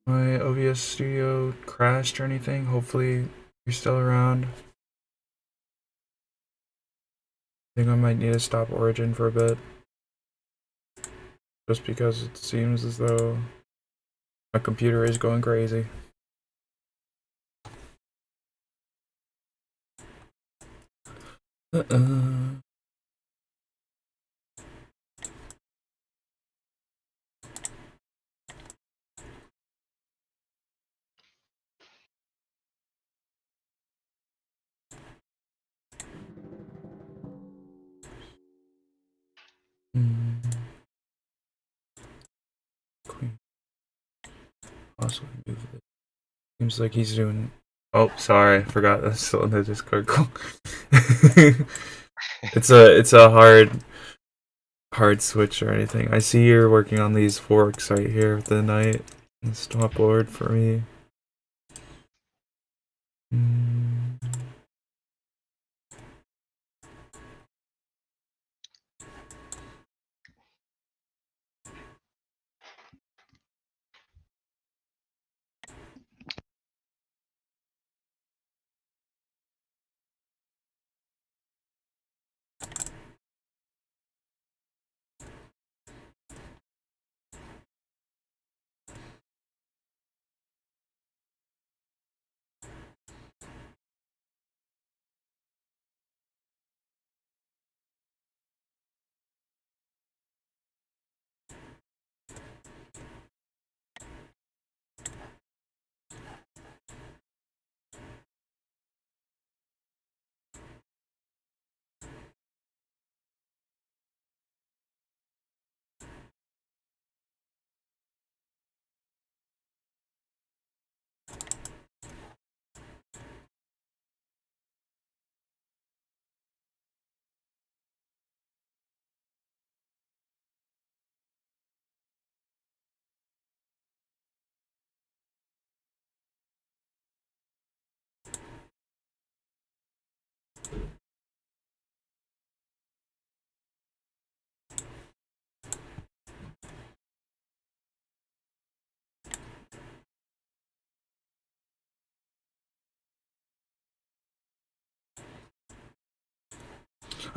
my OBS studio crashed or anything. Hopefully you're still around. I think I might need to stop Origin for a bit. Just because it seems as though my computer is going crazy. Queen. Also move it. Seems like he's doing. Oh, sorry, I forgot that's still in the Discord call. it's a hard switch or anything. I see you're working on these forks right here with the knight and stop board for me.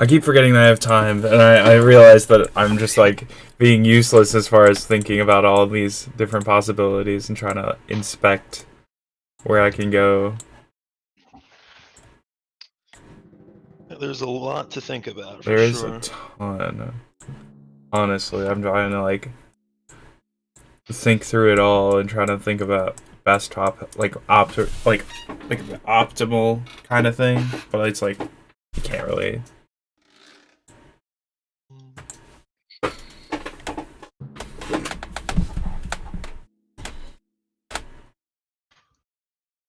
I keep forgetting that I have time, and I realize that I'm just like being useless as far as thinking about all of these different possibilities and trying to inspect where I can go. There's a lot to think about, for There is sure. a ton. Honestly, I'm trying to like think through it all and trying to think about best optimal kind of thing, but it's like you can't really.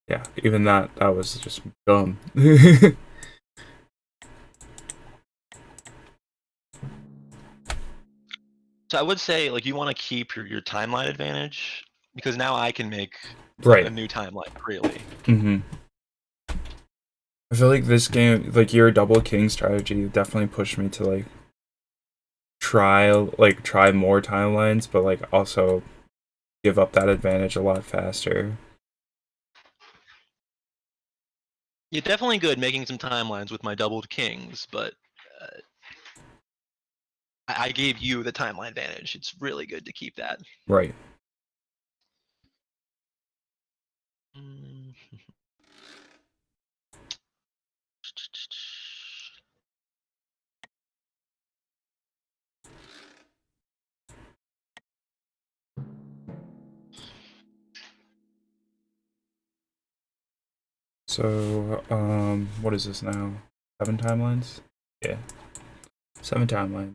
Yeah, even that was just dumb. So I would say, like, you want to keep your timeline advantage, because now I can make Right. a new timeline, really. I feel like this game, like your double king strategy, definitely pushed me to like try more timelines, but like also give up that advantage a lot faster. You're definitely good making some timelines with my doubled kings, but I gave you the timeline advantage. It's really good to keep that. Right. So, what is this now? 7 timelines? Yeah. 7 timelines.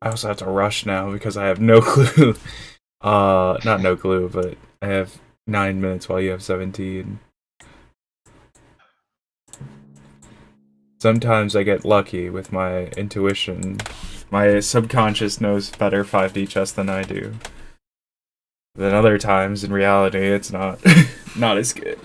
I also have to rush now because I have no clue. Not no clue, but I have 9 minutes while you have 17. sometimes I get lucky with my intuition. My subconscious knows better 5D chess than I do. Then other times, in reality, it's not not as good.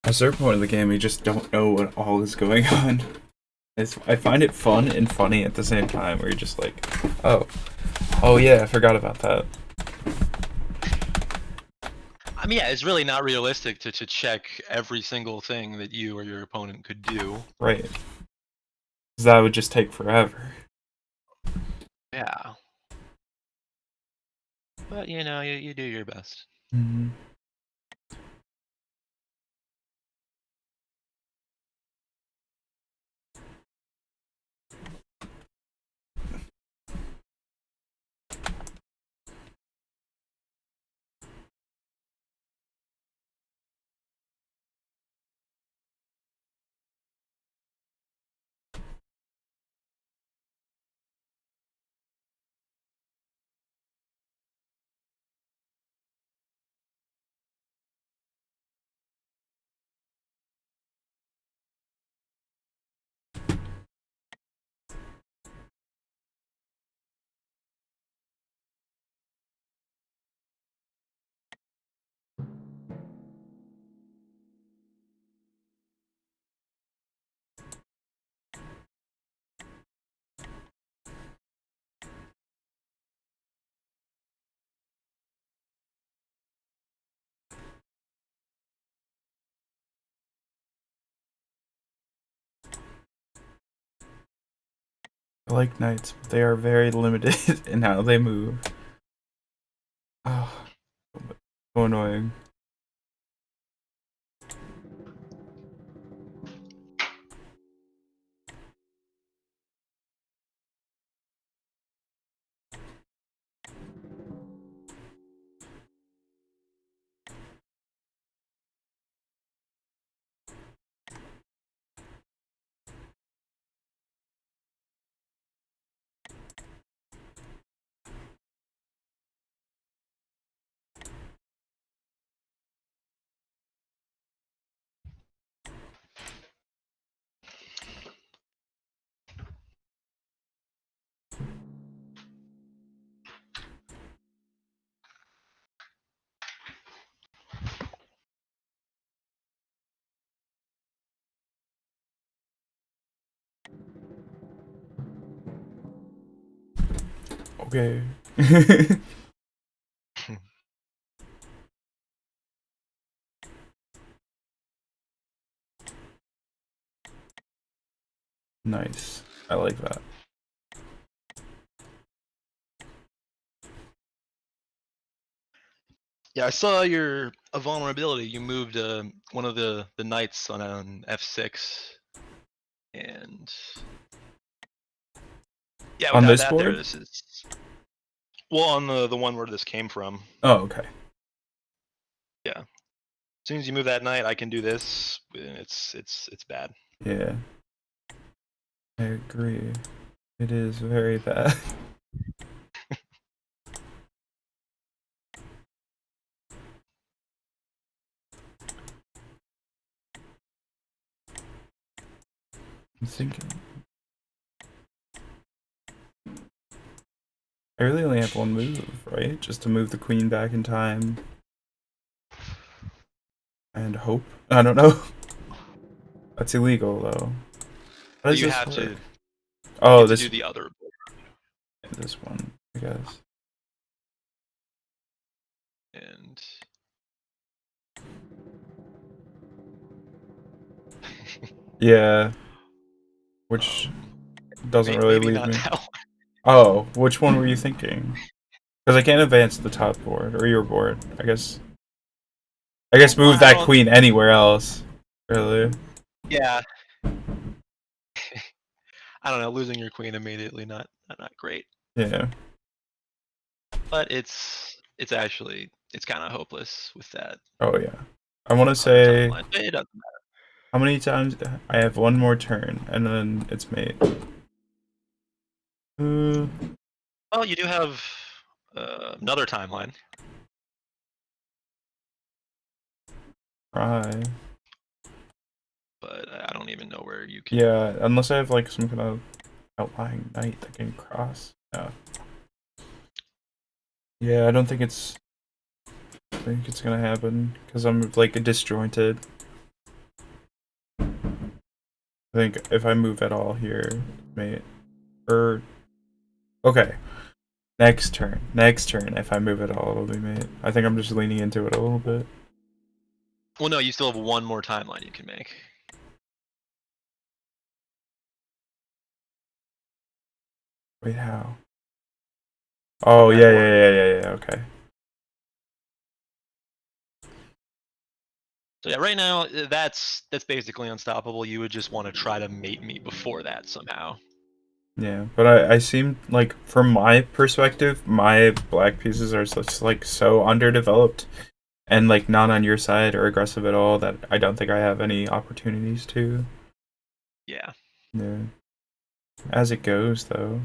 At a certain point of the game, you just don't know what all is going on. I find it fun and funny at the same time, where you're just like, oh yeah, I forgot about that. I mean, yeah, it's really not realistic to check every single thing that you or your opponent could do. Right. Because that would just take forever. Yeah. But, you know, you do your best. Mm-hmm. I like knights, but they are very limited in how they move. Oh, so annoying. Okay. Nice. I like that. Yeah, I saw a vulnerability. You moved one of the knights on an f6, and yeah, On without this that, board? this is well on the one where this came from. Oh, okay. Yeah, as soon as you move that knight, I can do this. And it's bad. Yeah. I agree. It is very bad. I'm thinking. I really only have one move, right? Just to move the queen back in time. And hope? I don't know. That's illegal, though. How But does you this have work? to Oh, get to this do the other. this one, I guess. And Yeah. Which doesn't really maybe leave not me. that one. Oh, which one were you thinking? Because I can't advance the top board, or your board, I guess. I guess Well, move that queen anywhere else. Really? Yeah. I don't know. Losing your queen immediately not great. Yeah. but it's actually it's kind of hopeless with that Oh yeah. I want to other say timeline. It doesn't matter. how many times I have one more turn and then it's mate. Uh, Well, you do have another timeline. try. But I don't even know where you can. Yeah, unless I have like some kind of outlying knight that can cross. Yeah. Yeah, I don't think it's gonna happen because I'm like disjointed. I think if I move at all here, mate, or okay, next turn, if I move at all, it'll be mate. I think I'm just leaning into it a little bit. Well, no, you still have one more timeline you can make. Wait, how? Oh That yeah, orc. yeah. Okay. So yeah, right now that's basically unstoppable. You would just want to try to mate me before that somehow. Yeah, but I seem like from my perspective, my black pieces are such like so underdeveloped and like not on your side or aggressive at all that I don't think I have any opportunities to. Yeah. Yeah. As it goes though.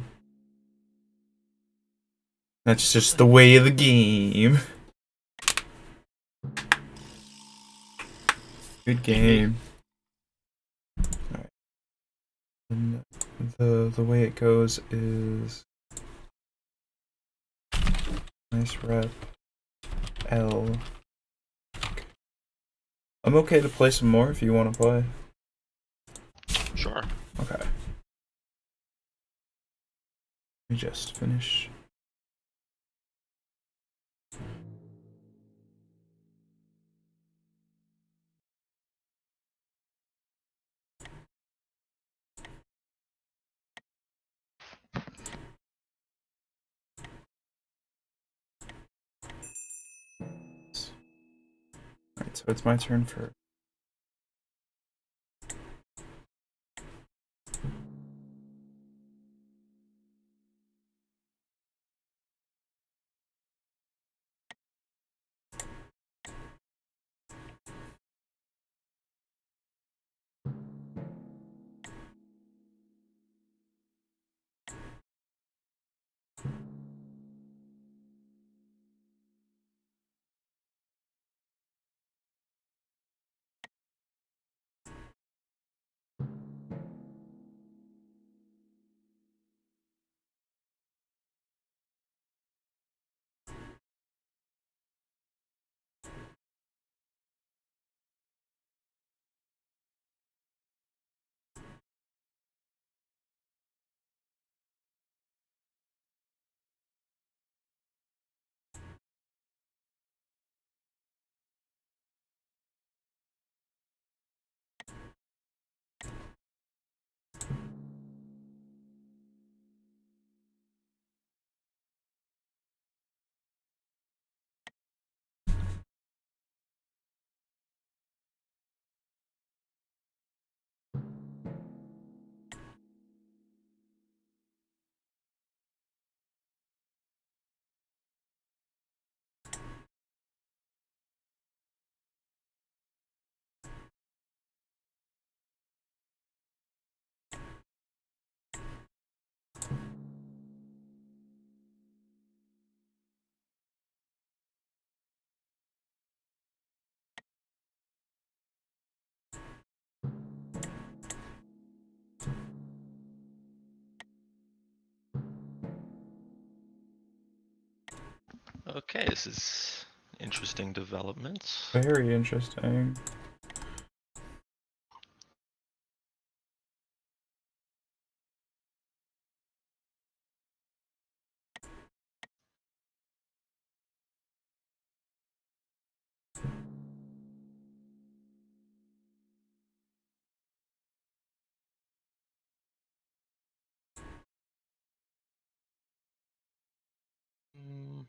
That's just the way of the game. Good GG. game. Alright. And the way it goes is nice rep L. I'm okay to play some more if you want to play. Sure. Okay. Let me just finish. Alright, so it's my turn for. Okay, this is interesting developments. Very interesting. Mm,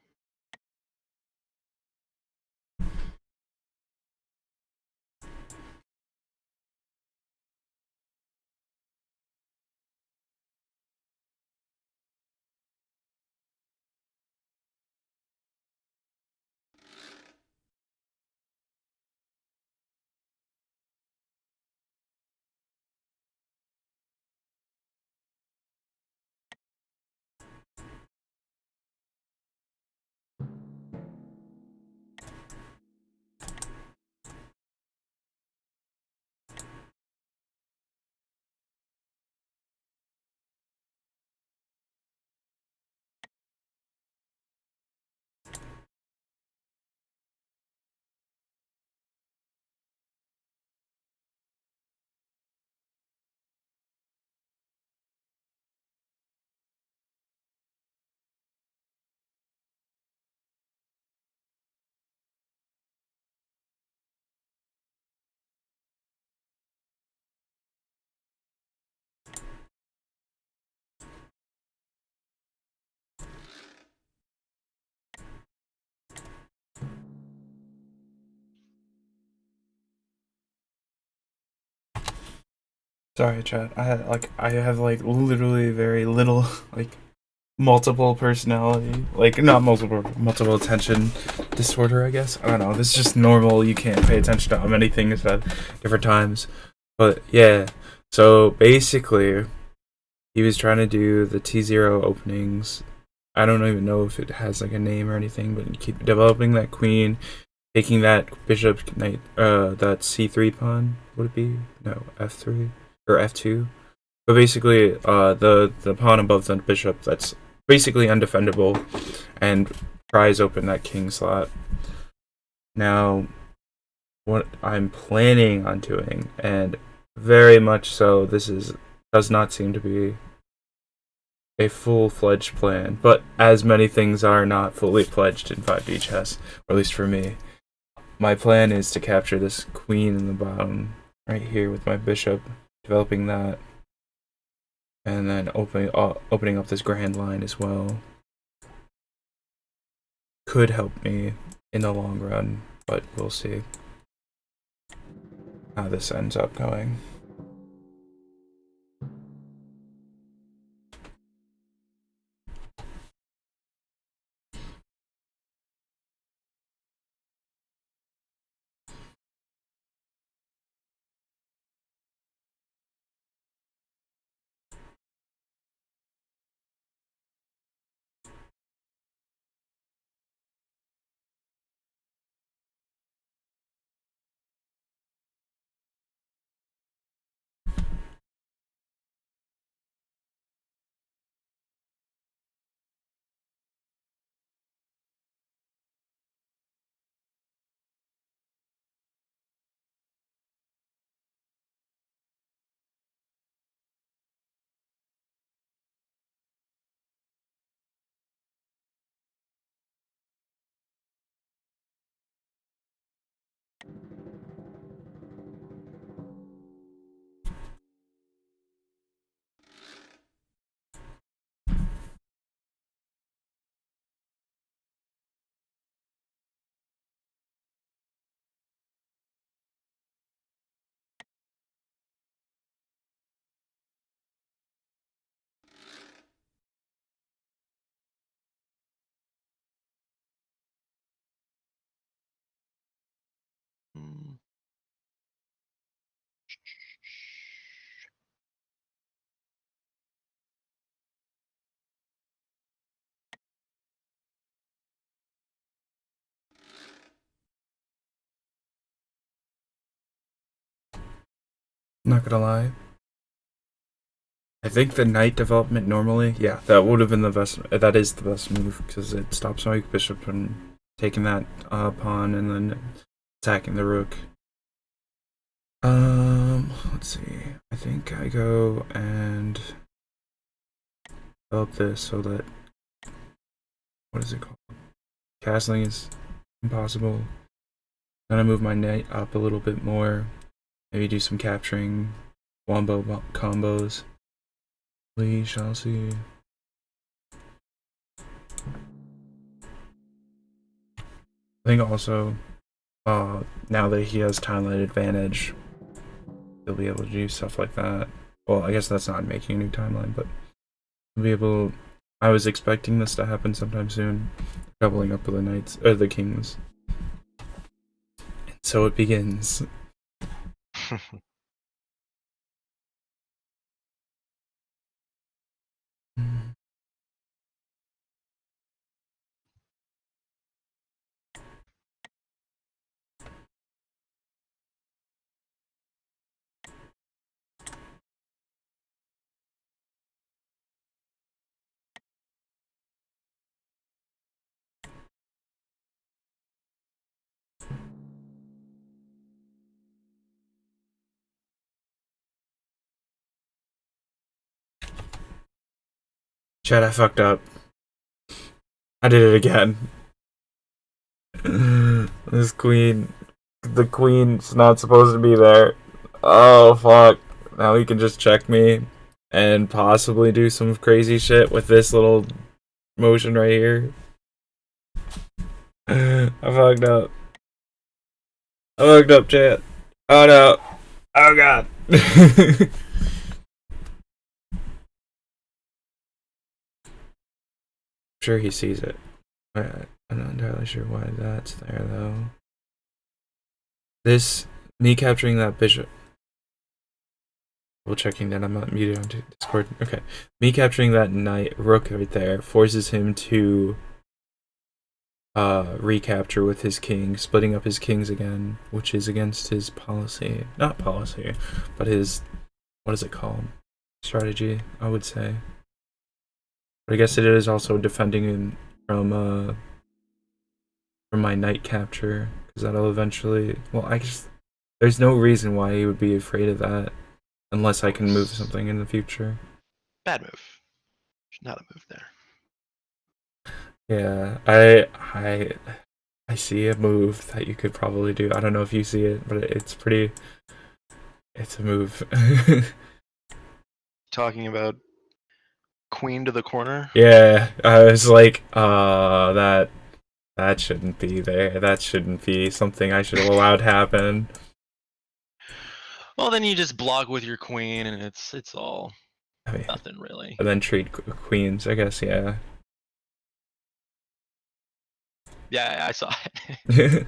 Sorry, chat. I have like literally very little like multiple personality, like not multiple attention disorder. I guess I don't know. This is just normal. You can't pay attention to how many things at different times. But yeah. So basically, he was trying to do the T0 openings. I don't even know if it has like a name or anything, but keep developing that queen, taking that bishop knight, that C3 pawn. Would it be no F3 or F2? But basically, the pawn above the bishop that's basically undefendable, and pries open that king slot. Now, what I'm planning on doing, and very much so, does not seem to be a full-fledged plan, but as many things are not fully fledged in 5D chess, or at least for me. My plan is to capture this queen in the bottom right here with my bishop, developing that, and then opening up this grand line as well. Could help me in the long run, but we'll see how this ends up going. Not gonna lie. I think the knight development normally, yeah, that would have been the best. That is the best move because it stops my bishop from taking that pawn and then attacking the rook. Let's see. I think I go and develop this so that, what is it called? Castling is impossible. Then I move my knight up a little bit more. Maybe do some capturing wombo combos. We shall see. I think also, now that he has timeline advantage, he'll be able to do stuff like that. Well, I guess that's not making a new timeline, but he'll be able. I was expecting this to happen sometime soon, doubling up with the knights or the kings. And so it begins. Chat, I fucked up. I did it again. This queen, the queen's not supposed to be there. Oh fuck. Now he can just check me and possibly do some crazy shit with this little motion right here. I fucked up. I fucked up, chat. Oh no. Oh god. Sure, he sees it. I'm not entirely sure why that's there though. This me capturing that bishop. Well, checking that I'm not muted on Discord. Okay, me capturing that knight rook right there forces him to recapture with his king, splitting up his kings again, which is against his policy. Not policy, but his, what is it called? Strategy, I would say. But I guess it is also defending him from my knight capture, because that'll eventually, well, I guess there's no reason why he would be afraid of that unless I can move something in the future. Bad move. Not a move there. Yeah, I see a move that you could probably do. I don't know if you see it, but it's pretty. It's a move. Talking about queen to the corner. Yeah, I was like, that shouldn't be there. That shouldn't be something I should have allowed happen. Well, then you just block with your queen, and it's all I mean, nothing really. and then treat queens. I guess, yeah. Yeah, I saw it.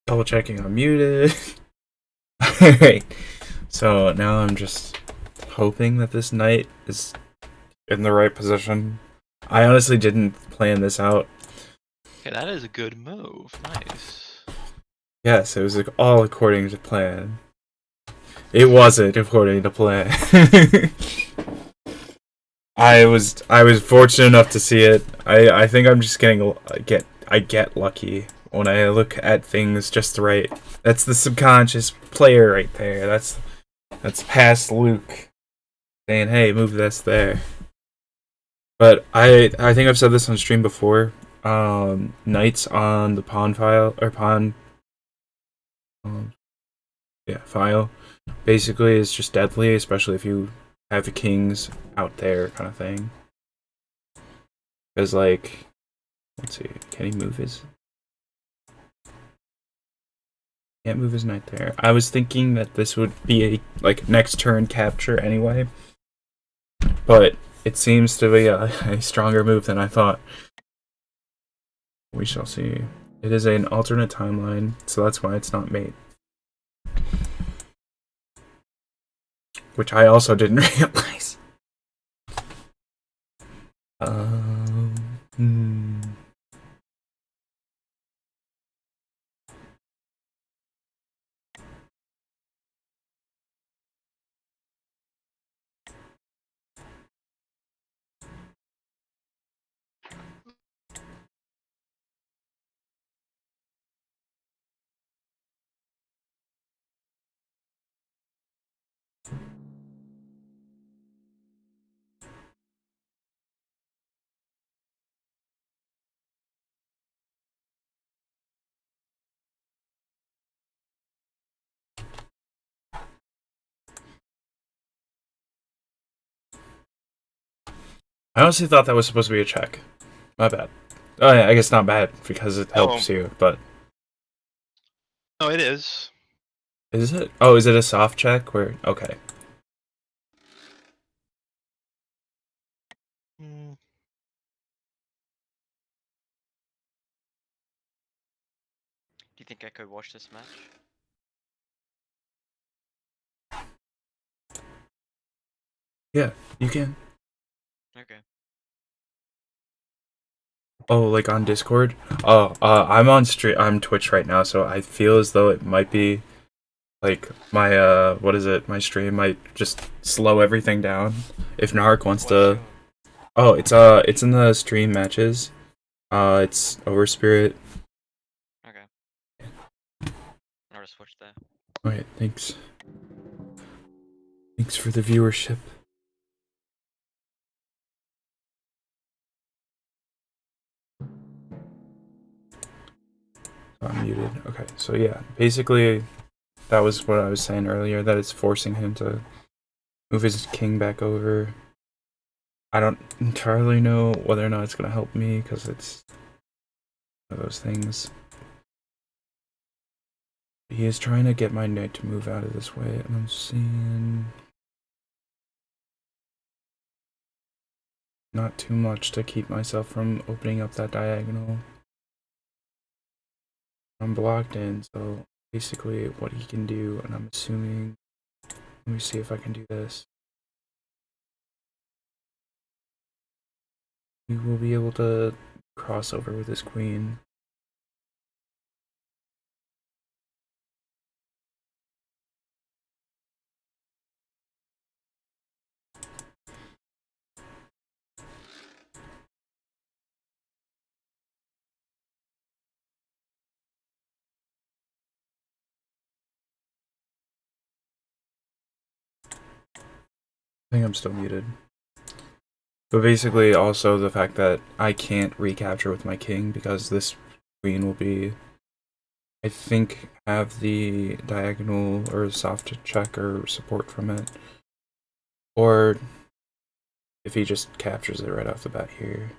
Double checking I'm muted. Alright. So now I'm just hoping that this knight is in the right position. I honestly didn't plan this out. Okay, that is a good move. Nice. Yes, it was like all according to plan. It wasn't according to plan. I was fortunate enough to see it. I think I'm just I get lucky when I look at things just right. That's the subconscious player right there. That's past Luke saying, "Hey, move this there." But I think I've said this on stream before. Knights on the pawn file or pawn, um, yeah, file, basically is just deadly, especially if you have the kings out there, kind of thing. Because like, let's see, can he move his? Can't move his knight there. I was thinking that this would be a like next turn capture anyway, but it seems to be a stronger move than I thought. We shall see. It is an alternate timeline, so that's why it's not mate. Which I also didn't realize. Hmm. I honestly thought that was supposed to be a check. My bad. Oh yeah, I guess not bad because it helps you, but Oh, it is. is it? Oh, is it a soft check? Where? Okay. Hmm. Do you think I could watch this match? Yeah, you can. Okay. Oh, like on Discord? I'm on stream. I'm Twitch right now, so I feel as though it might be like my what is it? My stream might just slow everything down. If Narc wants What's to. your... Oh, it's in the stream matches. It's Overspirit. Okay. I'll just switch there. Alright, thanks. Thanks for the viewership. I'm muted. Okay, so yeah, basically that was what I was saying earlier, that it's forcing him to move his king back over. I don't entirely know whether or not it's going to help me, because it's one of those things. He is trying to get my knight to move out of this way, and I'm seeing not too much to keep myself from opening up that diagonal. I'm blocked in, so basically what he can do, and I'm assuming, let me see if I can do this. He will be able to cross over with his queen. I think I'm still muted. But basically also the fact that I can't recapture with my king because this queen will be, I think, have the diagonal or soft check or support from it. Or if he just captures it right off the bat here.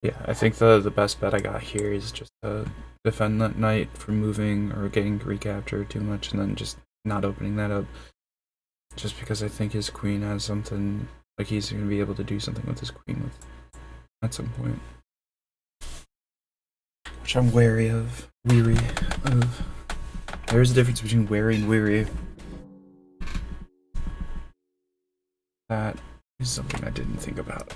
Yeah, I think the best bet I got here is just to defend that knight from moving or getting recaptured too much, and then just not opening that up. Just because I think his queen has something, like he's going to be able to do something with his queen with at some point. Which I'm wary of. Weary of. There's a difference between wary and weary. That is something I didn't think about.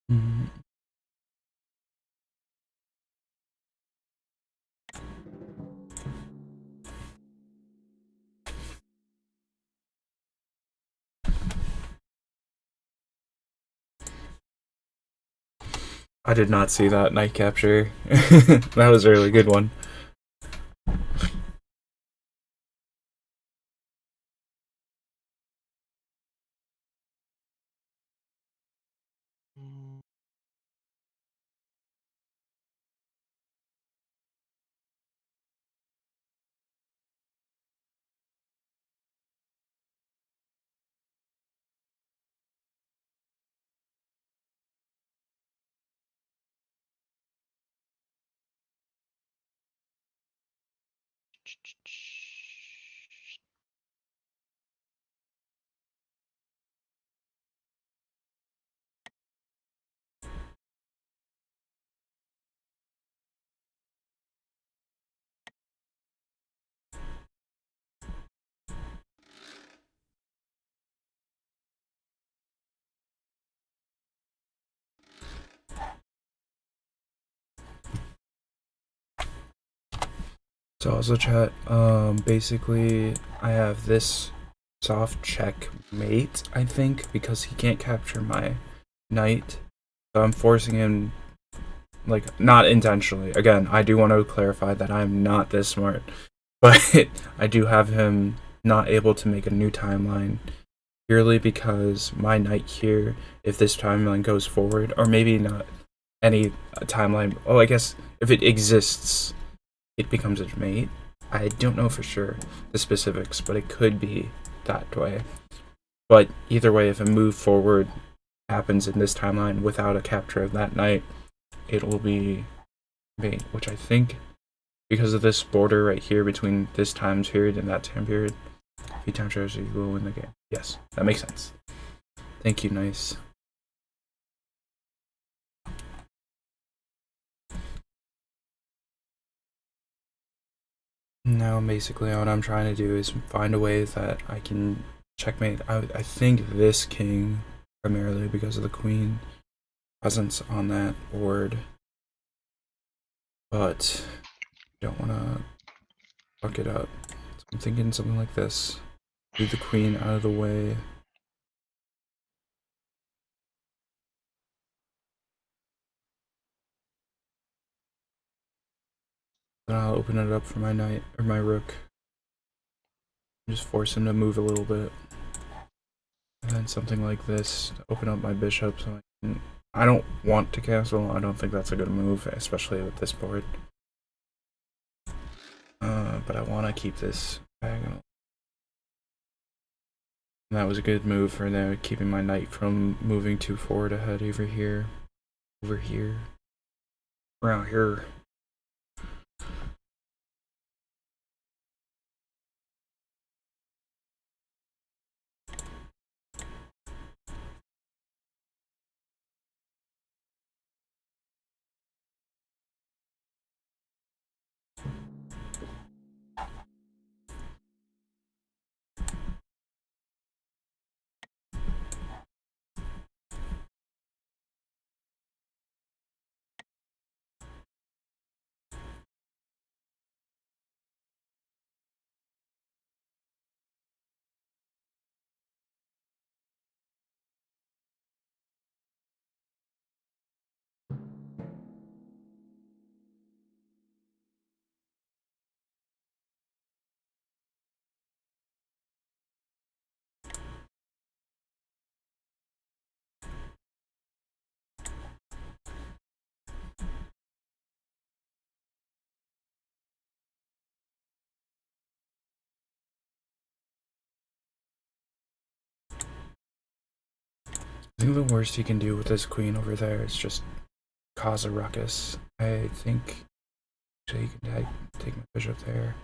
Mhm. I did not see that knight capture. That was a really good one. So also chat, basically I have this soft check mate, I think, because he can't capture my knight. So I'm forcing him, like, not intentionally. Again, I do want to clarify that I'm not this smart, but I do have him not able to make a new timeline purely because my knight here, if this timeline goes forward, or maybe not any timeline, oh, I guess if it exists, it becomes a mate. I don't know for sure the specifics, but it could be that way. But either way, if a move forward happens in this timeline without a capture of that knight, it will be mate, which I think, because of this border right here between this time period and that time period, if you time traverse, you will win the game. Yes, that makes sense. Thank you, nice. Now, basically, what I'm trying to do is find a way that I can checkmate. I think this king, primarily because of the queen presence on that board, but don't want to fuck it up. So I'm thinking something like this. Move the queen out of the way. Then I'll open it up for my knight or my rook. Just force him to move a little bit. And then something like this to open up my bishop so I don't want to castle. I don't think that's a good move, especially with this board. But I want to keep this diagonal. And that was a good move for there, keeping my knight from moving too forward ahead over here. Around here. I think the worst he can do with this queen over there is just cause a ruckus. I think actually you can take my bishop there.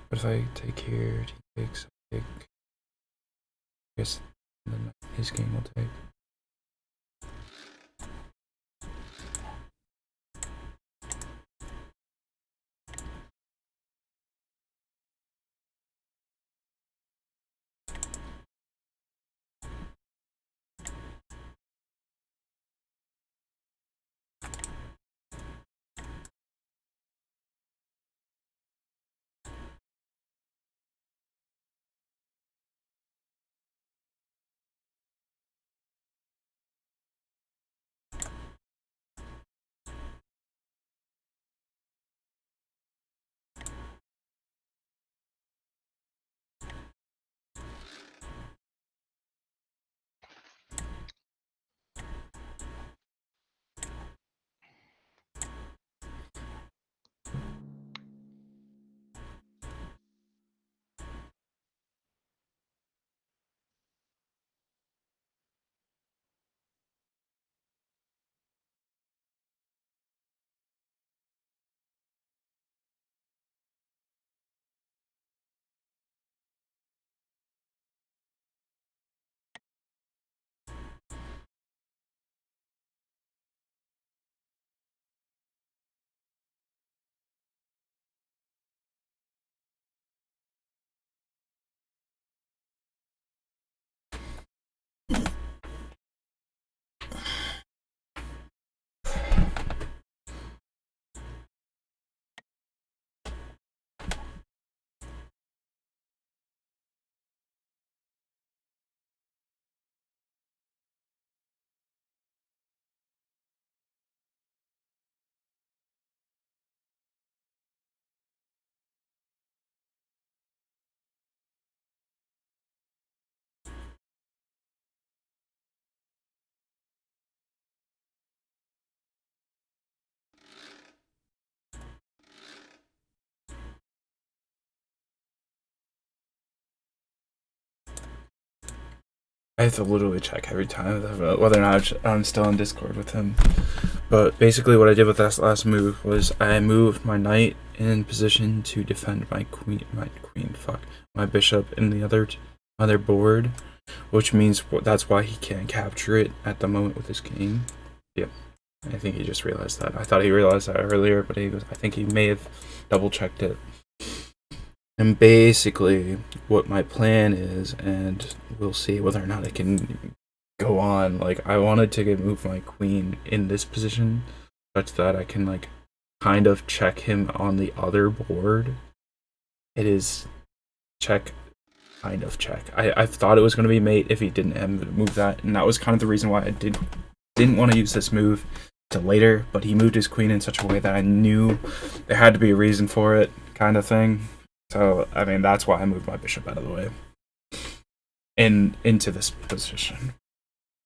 But if I take here, he takes, I guess then his king will take. I have to literally check every time whether or not I'm still in Discord with him. But basically what I did with that last move was I moved my knight in position to defend my bishop in the other board, which means that's why he can't capture it at the moment with his king. Yep. I think he just realized that. I thought he realized that earlier, but I think he may have double checked it. And basically what my plan is, and we'll see whether or not it can go on, like I wanted to move my queen in this position such that I can like kind of check him on the other board. It is check, kind of check. I thought it was going to be mate if he didn't move that, and that was kind of the reason why I didn't want to use this move till later, but he moved his queen in such a way that I knew there had to be a reason for it, kind of thing. So, I mean, that's why I moved my bishop out of the way into this position.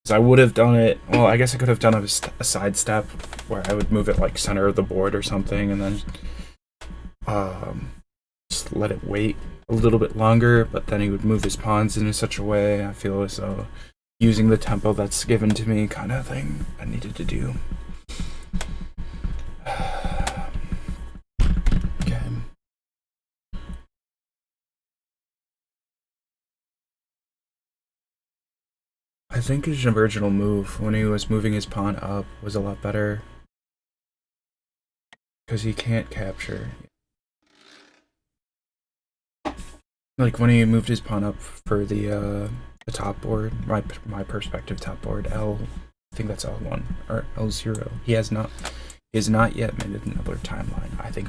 Because I would have done it, well, I guess I could have done a side step where I would move it like center of the board or something, and then just let it wait a little bit longer, but then he would move his pawns in such a way, I feel as though using the tempo that's given to me kind of thing I needed to do. Okay. I think his original move when he was moving his pawn up was a lot better because he can't capture. Like when he moved his pawn up for the top board, my perspective top board, I think that's L1 or L0. He has not yet made another timeline. I think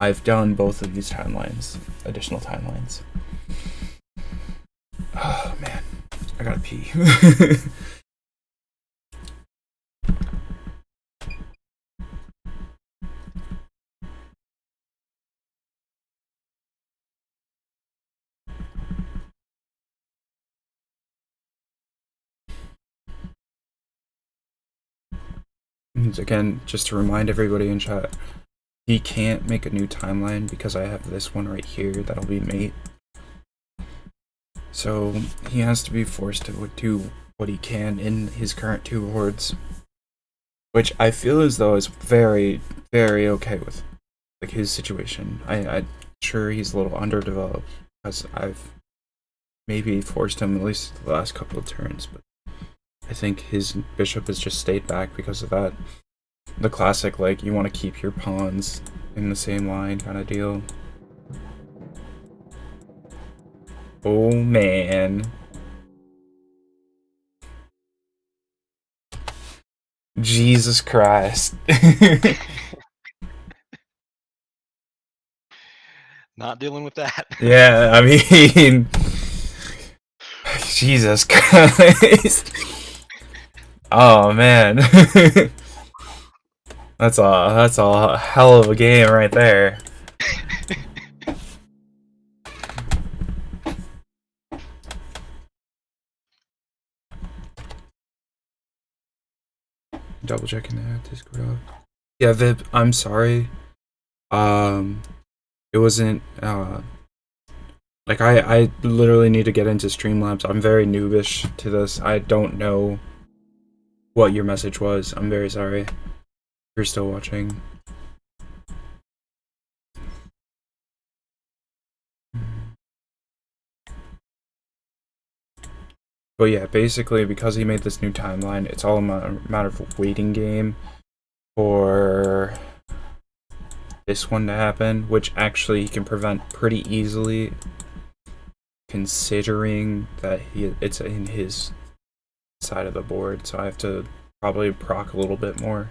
I've done both of these timelines, additional timelines. Oh man, I gotta pee. Again, just to remind everybody in chat, he can't make a new timeline because I have this one right here that'll be mate. So he has to be forced to do what he can in his current two boards, which I feel as though is very, very okay with like his situation. I'm sure he's a little underdeveloped because I've maybe forced him at least the last couple of turns, but I think his bishop has just stayed back because of that. The classic, like, you want to keep your pawns in the same line kind of deal. Oh, man. Jesus Christ. Not dealing with that. Yeah, I mean... Jesus Christ. Oh, man. That's a hell of a game right there. Double checking that Discord off. Yeah, Vib, I'm sorry. It wasn't like I literally need to get into Streamlabs. I'm very noobish to this. I don't know what your message was. I'm very sorry. If you're still watching. But yeah, basically because he made this new timeline, it's all a matter of a waiting game for this one to happen, which actually he can prevent pretty easily, considering that it's in his side of the board. So I have to probably proc a little bit more.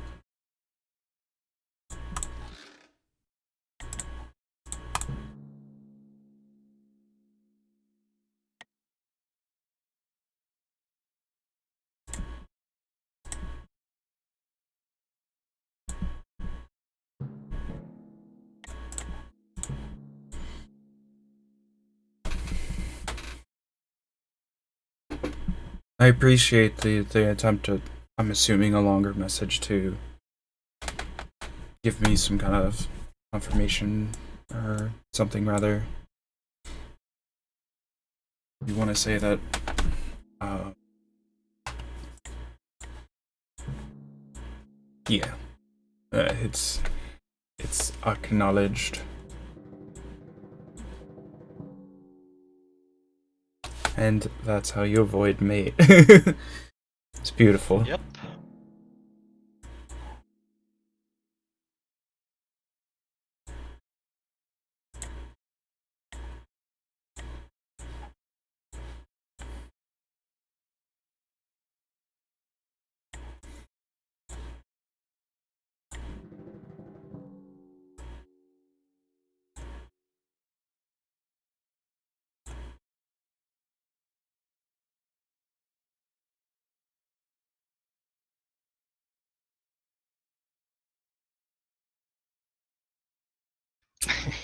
I appreciate the attempt to, I'm assuming, a longer message to give me some kind of confirmation or something rather. You want to say that Yeah, it's acknowledged, and that's how you avoid mate. It's beautiful. Yep.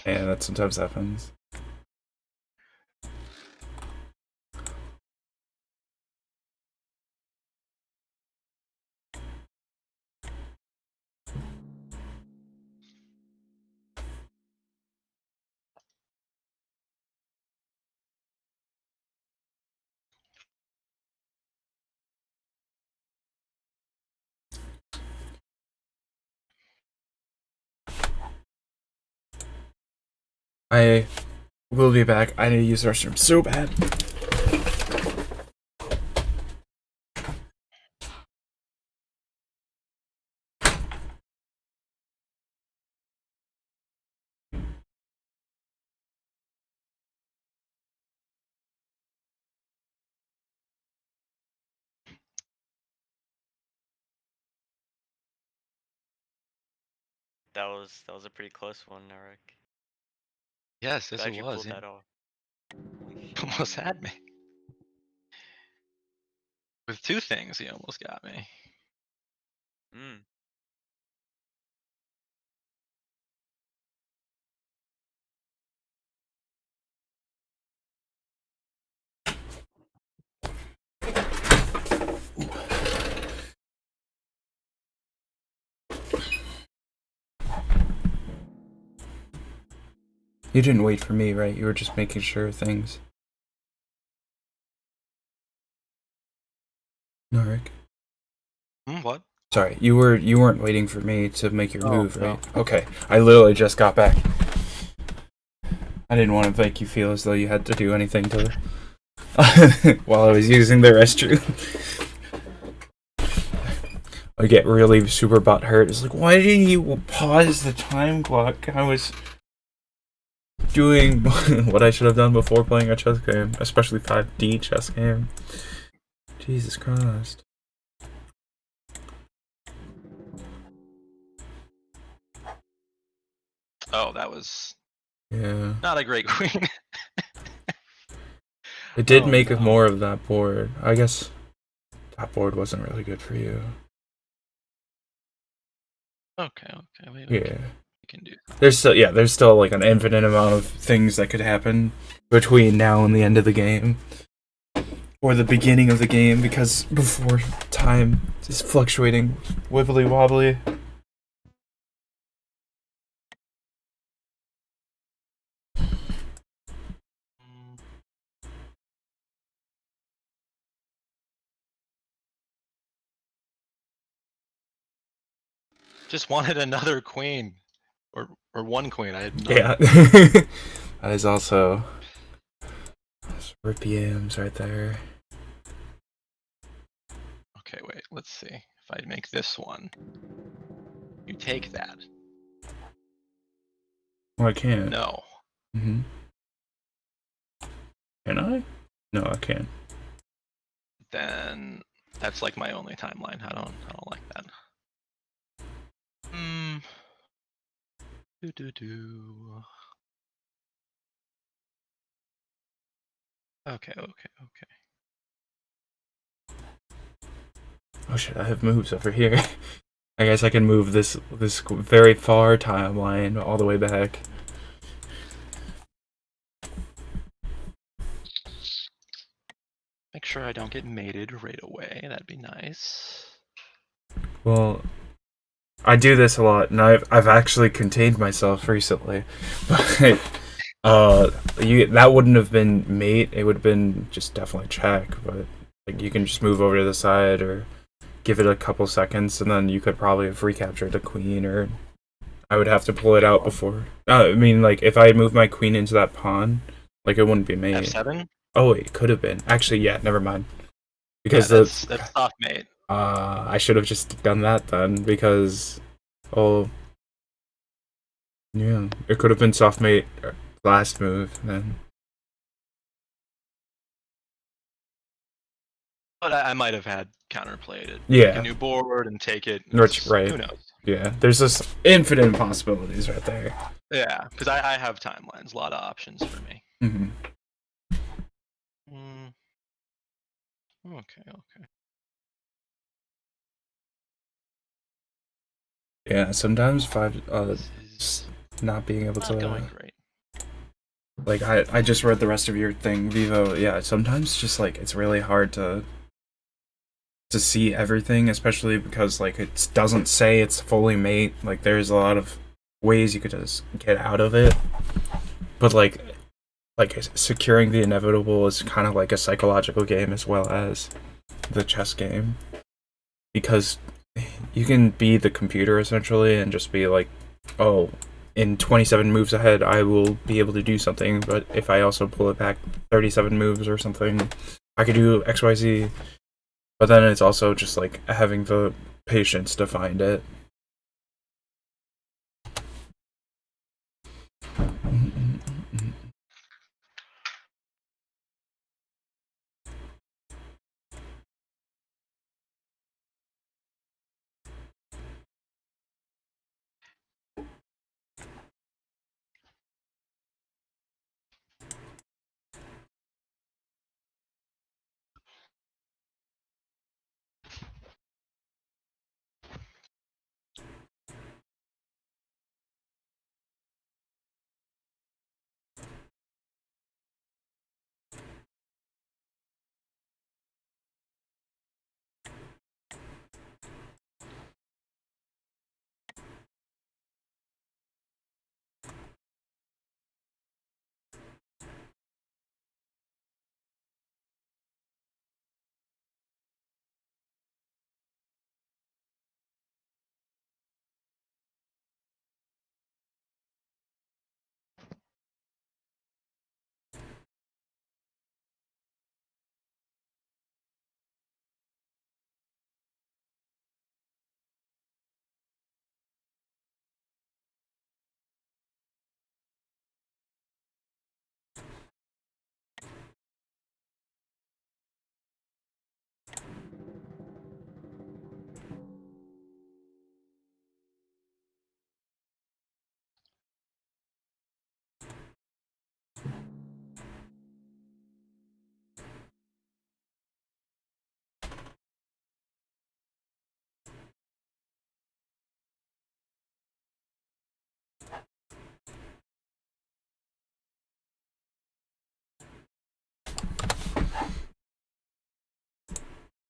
Yeah, that sometimes happens. I will be back. I need to use the restroom so bad. That was a pretty close one, Eric. Yes, yes, Glad it you was. pulled Yeah. that off. Holy shit. Almost had me. With two things, he almost got me. Mm. You didn't wait for me, right? You were just making sure of things. No, Rick. What? Sorry, you weren't waiting for me to make your Oh, move, no. right? Okay, I literally just got back. I didn't want to make you feel as though you had to do anything to while I was using the restroom. I get really super butthurt. It's like, why didn't you pause the time clock? I was doing what I should have done before playing a chess game, especially 5D chess game. Jesus Christ. Oh, that was Yeah. not a great queen. It did Oh, make no. more of that board. I guess that board wasn't really good for you. Okay, we Yeah. can do. There's still like an infinite amount of things that could happen between now and the end of the game. Or the beginning of the game, because before time is fluctuating wibbly wobbly. Just wanted another queen, or one queen. I had none. Yeah. That is also RPMs right there. Okay, wait. Let's see. If I make this one, you take that. Well, I can't. No. Mm-hmm. Can I? No, I can't. Then that's like my only timeline. I don't like that. Do. Okay. Oh shit, I have moves over here. I guess I can move this very far timeline all the way back. Make sure I don't get mated right away. That'd be nice. Well, I do this a lot, and I've actually contained myself recently, but that wouldn't have been mate. It would have been just definitely check, but Like you can just move over to the side or give it a couple seconds, and then you could probably have recaptured the queen, or I would have to pull it out before. I mean, like if I had moved my queen into that pawn, like it wouldn't be mate. F7. Oh, it could have been. Actually, yeah, never mind. Because that's soft mate. I should have just done that then, because yeah, it could have been soft mate last move then. But I might have had counterplayed it. Yeah. Make a new board and take it. Right. Who knows? Yeah, there's just infinite possibilities right there. Yeah, because I have timelines, a lot of options for me. Mm-hmm. Okay. Yeah, sometimes This is not being able not to going great. like I just read the rest of your thing, Vivo. Yeah, sometimes just like it's really hard to see everything, especially because like it doesn't say it's fully mate. Like there's a lot of ways you could just get out of it, but like securing the inevitable is kind of like a psychological game as well as the chess game, because you can be the computer essentially and just be like, oh, in 27 moves ahead I will be able to do something, but if I also pull it back 37 moves or something, I could do XYZ. But then it's also just like having the patience to find it.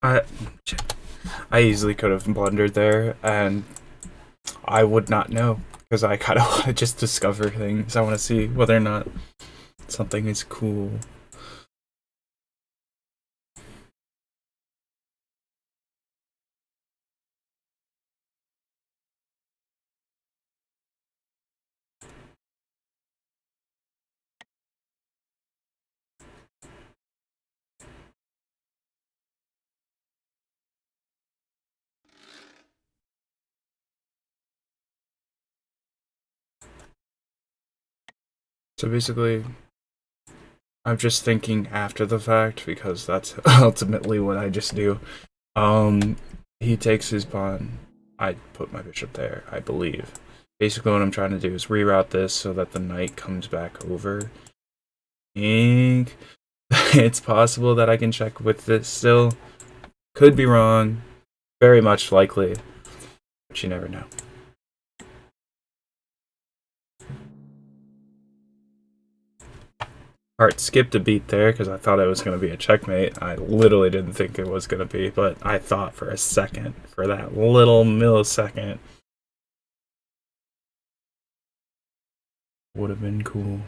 I easily could have blundered there, and I would not know, because I kind of want to just discover things. I want to see whether or not something is cool. So basically, I'm just thinking after the fact, because that's ultimately what I just do. He takes his pawn. I put my bishop there, I believe. Basically, what I'm trying to do is reroute this so that the knight comes back over. And it's possible that I can check with this still. Could be wrong. Very much likely. But you never know. Alright, skipped a beat there because I thought it was going to be a checkmate. I literally didn't think it was going to be, but I thought for a second, for that little millisecond. Would have been cool.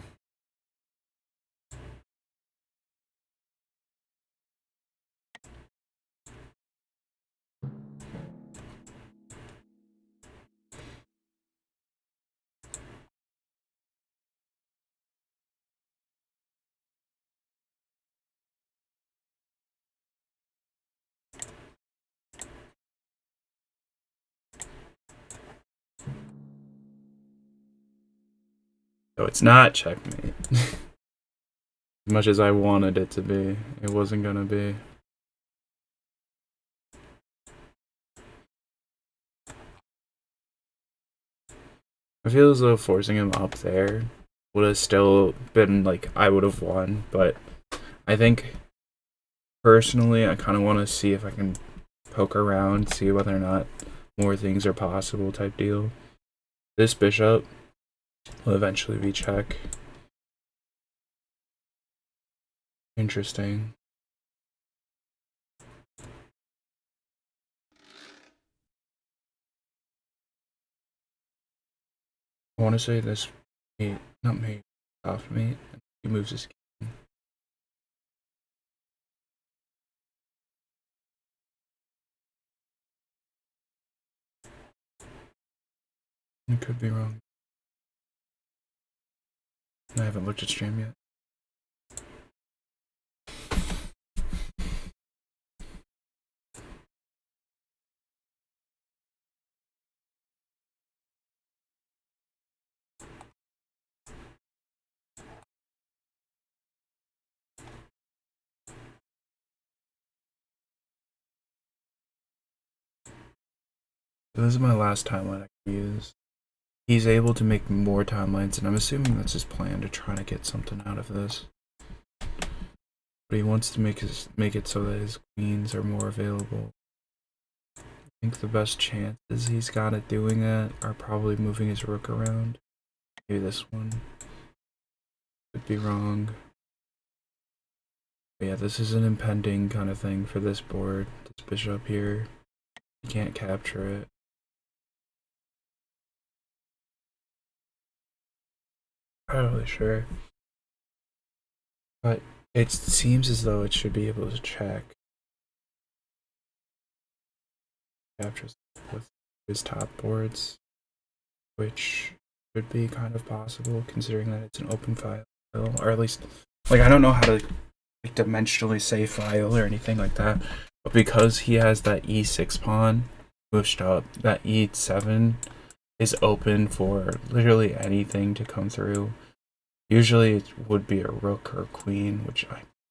So it's not checkmate. As much as I wanted it to be, it wasn't gonna be. I feel as though forcing him up there would have still been like I would have won, but I think personally I kind of want to see if I can poke around, see whether or not more things are possible type deal. This bishop will eventually be check. Interesting. I want to say this mate, not mate, soft mate. He moves his king. I could be wrong. I haven't looked at stream yet. So this is my last timeline I can use. He's able to make more timelines, and I'm assuming that's his plan to try to get something out of this. But he wants to make it so that his queens are more available. I think the best chances he's got at doing that are probably moving his rook around. Maybe this one. Could be wrong. But yeah, this is an impending kind of thing for this board. This bishop here. You can't capture it. I'm not really sure. But it seems as though it should be able to check. Captures with his top boards, which should be kind of possible considering that it's an open file, or at least, like, I don't know how to like, dimensionally say file or anything like that, but because he has that e6 pawn pushed up, that e7 is open for literally anything to come through. Usually it would be a rook or queen, which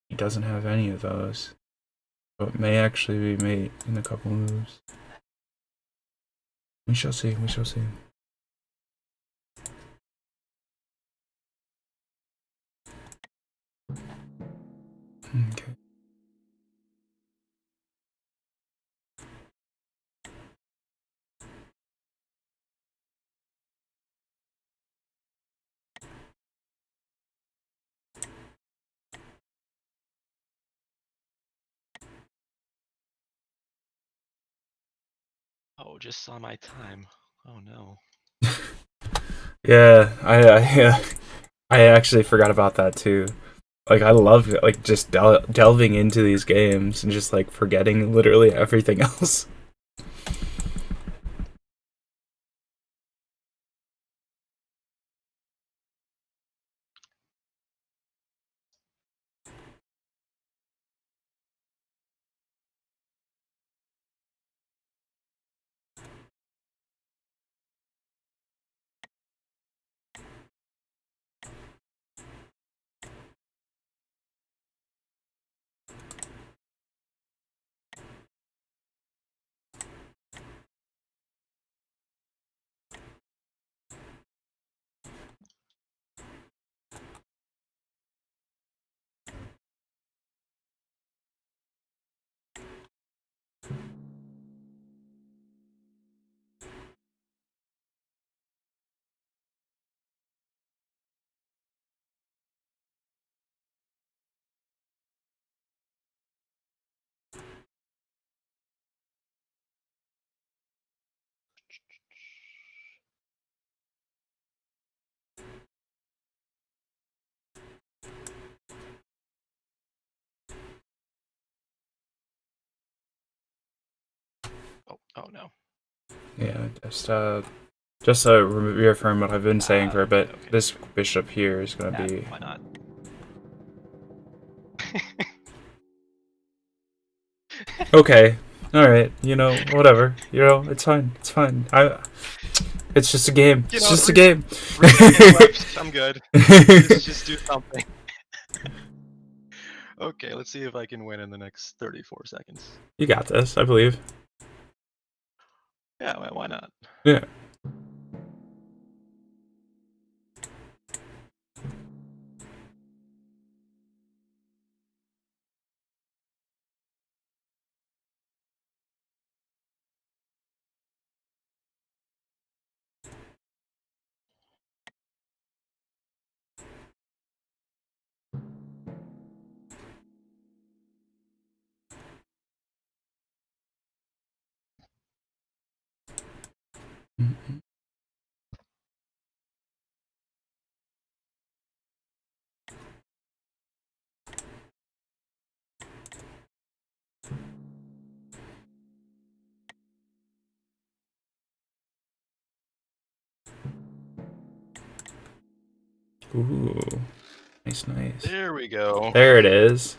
he doesn't have any of those, but it may actually be mate in a couple moves. We shall see, we shall see. Okay. Oh, just saw my time. Oh no. Yeah, I actually forgot about that too. Like I love like just delving into these games and just like forgetting literally everything else. Oh no. Yeah, just to reaffirm what I've been saying for a bit. Okay. This bishop here is gonna be. Why not? Okay, all right. You know, whatever. You know, it's fine. It's fine. It's just a game. You It's know, just a game. 3 seconds left. I'm good. Just do something. Okay, let's see if I can win in the next 34 seconds. You got this, I believe. Yeah, why not? Yeah. Mhm. Ooh, nice. There we go. There it is.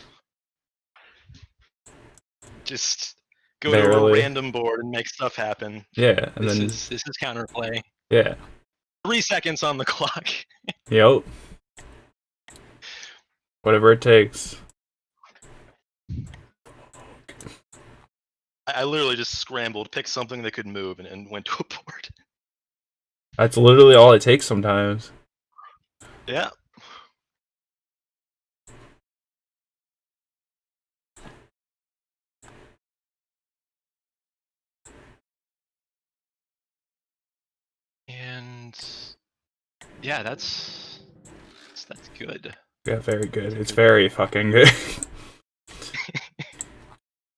Just go to a Barely. random board and make stuff happen. Yeah, and This then is counterplay. yeah. 3 seconds on the clock. Yep. Whatever it takes. I literally just scrambled, picked something that could move, and went to a board. That's literally all it takes sometimes. Yeah. And yeah, that's good. Yeah, very good. It's very fucking good.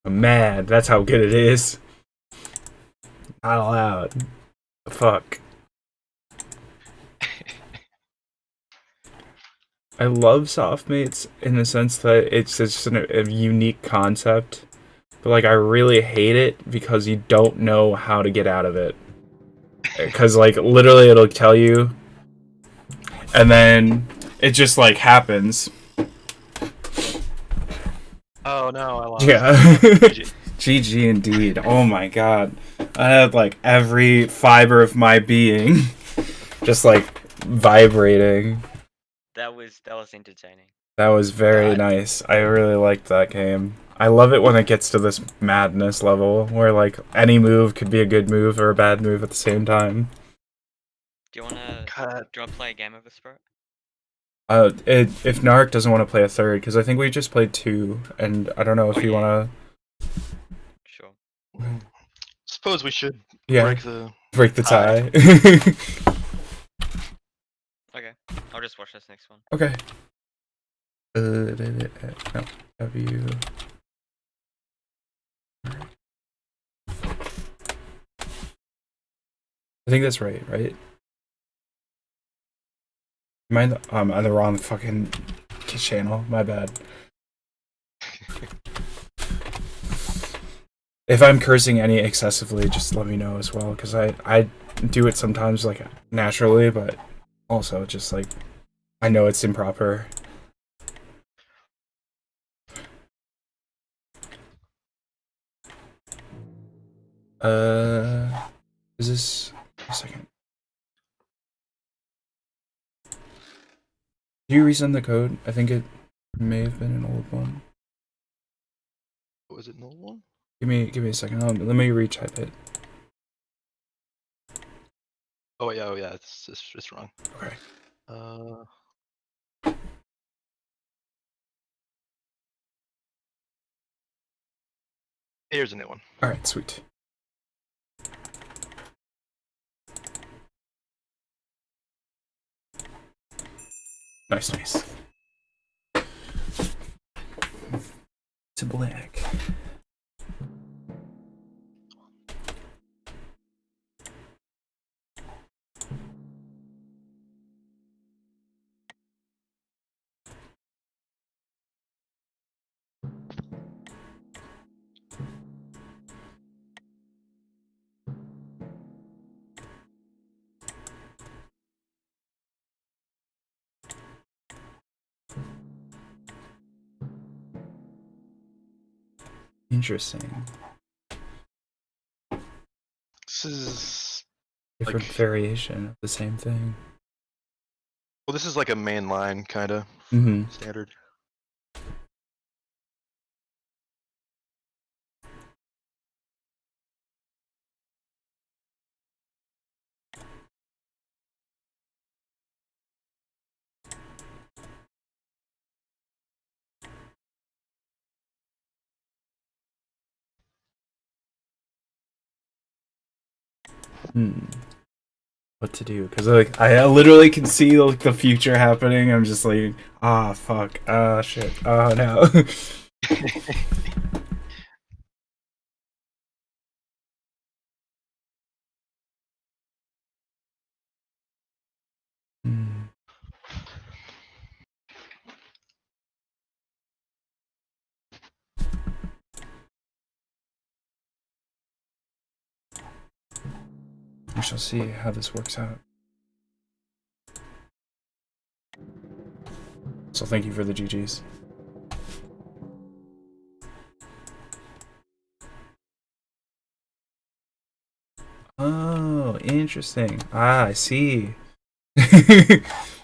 I'm mad. That's how good it is. Not allowed. Fuck. I love softmates in the sense that it's just a unique concept, but like I really hate it because you don't know how to get out of it. Because like literally it'll tell you, and then it just like happens. Oh no, I lost. Yeah. GG. GG indeed. Oh my god. I had like every fiber of my being just like vibrating. That was entertaining. That was very God. nice. I really liked that game. I love it when it gets to this madness level where like any move could be a good move or a bad move at the same time. Do you wanna God. play a game of a Spirit? If Narc doesn't want to play a third, because I think we just played 2, and I don't know if Oh, you yeah. want Sure. Suppose we should to break the tie. Okay. I'll just watch this next one. Okay. No, W. I think that's right, right? Am I on the wrong fucking channel? My bad. If I'm cursing any excessively, just let me know as well, because I do it sometimes like naturally, but also just like I know it's improper. Is this a second? Do you resend the code? I think it may have been an old one. Was it an old one? Give me a second. Let me retype it. Oh yeah, it's wrong. Okay. Here's a new one. All right, sweet. Nice. To black. Interesting. This is Different Like, variation of the same thing. well, this is like a main line kind of Mm-hmm. standard. What to do? Because like I literally can see like the future happening. I'm just like, ah, fuck, ah, shit, oh no. Hmm. We shall see how this works out. So thank you for the GGs. Oh, interesting. Ah, I see.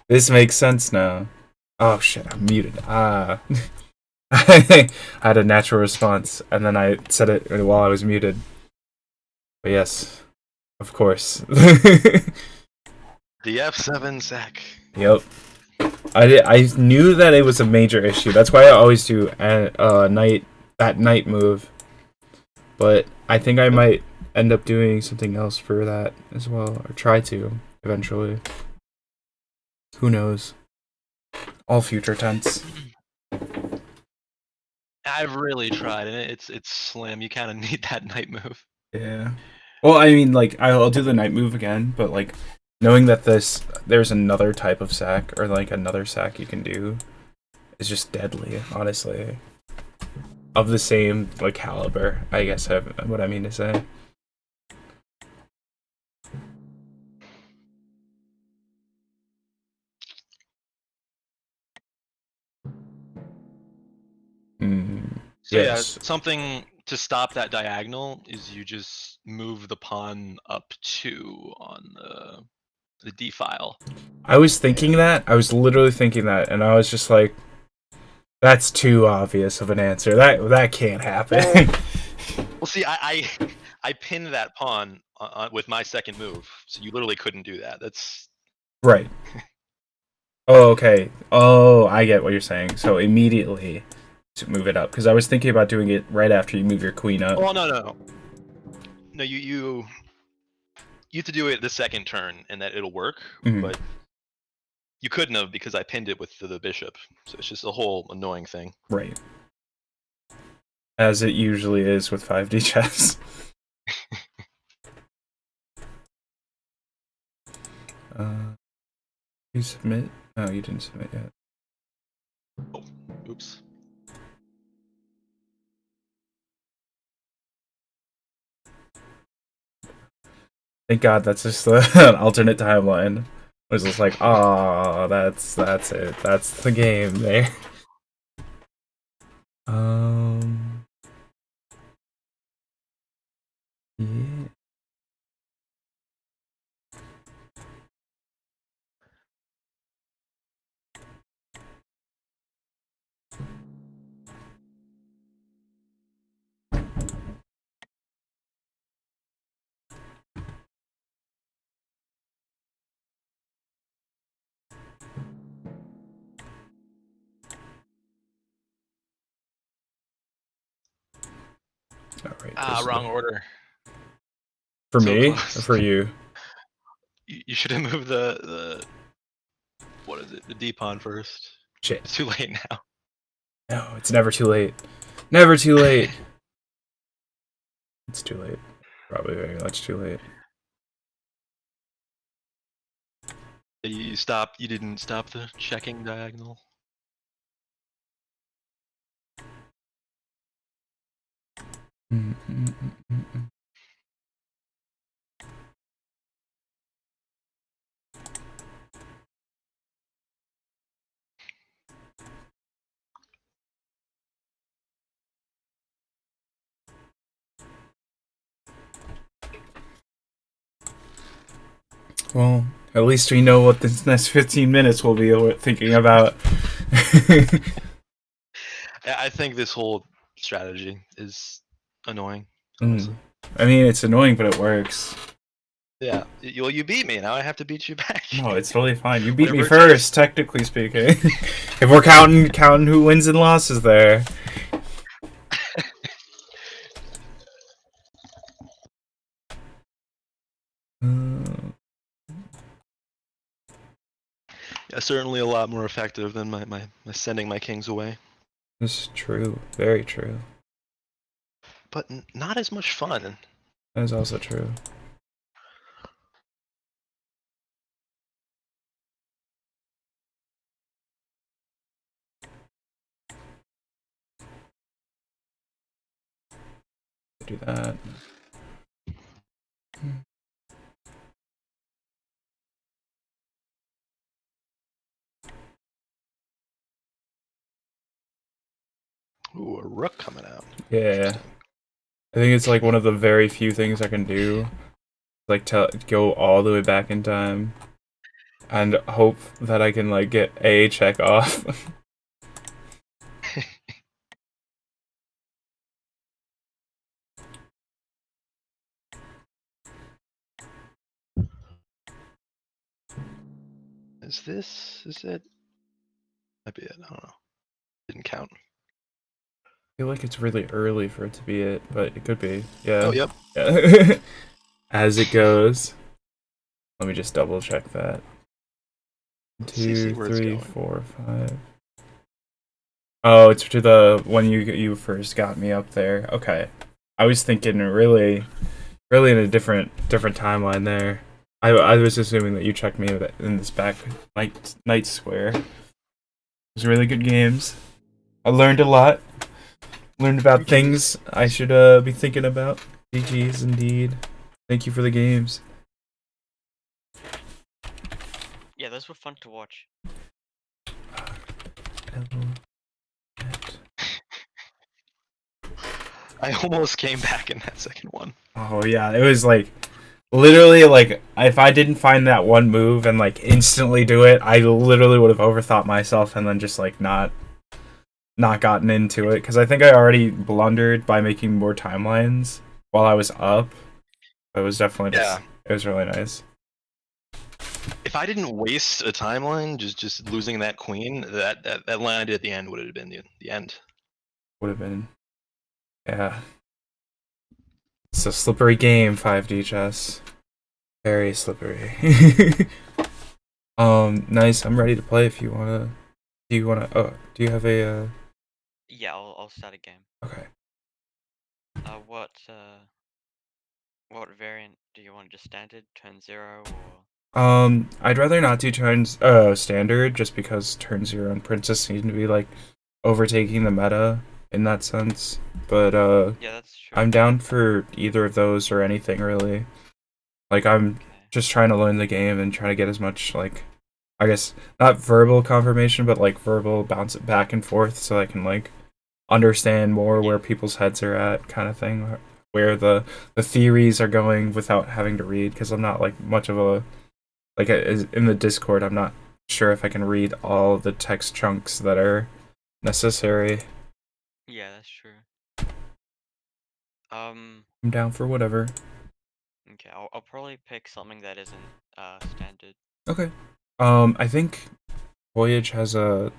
This makes sense now. Oh shit, I'm muted. Ah. I had a natural response, and then I said it while I was muted. But yes, of course. The F7 sack. Yep. I knew that it was a major issue. That's why I always do that night move. But I think I might end up doing something else for that as well, or try to eventually. Who knows? All future tense. I've really tried, and it's slim. You kind of need that night move. Yeah. Well, I mean, like I'll do the night move again, but like knowing that there's another type of sack or like another sack you can do is just deadly, honestly. Of the same like caliber, I guess. What I mean to say. So yeah, Yes. something to stop that diagonal is you just move the pawn up 2 on the D file. I was thinking that. I was literally thinking that, and I was just like, "That's too obvious of an answer. That can't happen." Well, see, I pinned that pawn with my second move, so you literally couldn't do that. That's Right. Oh, okay. Oh, I get what you're saying. So immediately to move it up, because I was thinking about doing it right after you move your queen up. oh no. You have to do it the second turn, and that it'll work. Mhm. But you couldn't have because I pinned it with the bishop. So it's just a whole annoying thing. Right. As it usually is with 5D chess. You submit? No, you didn't submit yet. Oh, oops. Thank God that's just an alternate timeline. It was just like, ah, that's it. That's the game there. Yeah. All right. Wrong order. For So me or close. for you? You should have moved the what is it? The D pawn first. Shit. It's too late now. No, it's never too late. Never too late. It's too late. Probably very much too late. You didn't stop the checking diagonal. Well, at least we know what this next 15 minutes will be thinking about. I think this whole strategy is annoying. Mm. Honestly. I mean, it's annoying, but it works. Yeah. Well, you beat me. Now I have to beat you back. No, it's totally fine. You beat me Whatever it takes. first, technically speaking. If we're counting who wins and losses there. Yeah, certainly a lot more effective than my sending my kings away. This is true. Very true. But not as much fun. That is also true. Do that. Ooh, a rook coming out. Yeah. I think it's like one of the very few things I can do. Like go all the way back in time. And hope that I can like get a check off. Is it? Might be it. I don't know. Didn't count. I feel like it's really early for it to be it, but it could be. Yeah. Oh, yep. Yeah. As it goes. Let me just double check that. See 2, where it's 3, going. 4, 5. Oh, it's to the when you first got me up there. Okay. I was thinking really in a different timeline there. I was assuming that you checked me in this back night square. It was really good games. I learned a lot. Learned about things I should be thinking about. GG's indeed. Thank you for the games. Yeah, those were fun to watch. I almost came back in that second one. Oh yeah, it was like literally like if I didn't find that one move and like instantly do it, I literally would have overthought myself and then just like not gotten into it because I think I already blundered by making more timelines while I was up. It was definitely just it was really nice. If I didn't waste a timeline just losing that queen, that line I did at the end would have been the end. Would have been. Yeah. It's a slippery game, 5D chess. Very slippery. Nice. I'm ready to play if you wanna. Do you wanna? Oh, do you have a? Yeah, I'll start a game. Okay. What variant do you want? Just standard, turn 0, or? I'd rather not do turns standard just because turn 0 and Princess seem to be like overtaking the meta in that sense. But Yeah, that's true. I'm down for either of those or anything really. Like I'm just trying to learn the game and trying to get as much like I guess not verbal confirmation but like verbal bounce it back and forth so I can like understand more where people's heads are at kind of thing, where the theories are going without having to read because I'm not like much of a like in the Discord, I'm not sure if I can read all the text chunks that are necessary. Yeah, that's true. I'm down for whatever. Okay, I'll probably pick something that isn't standard. Okay. I think Voyage has a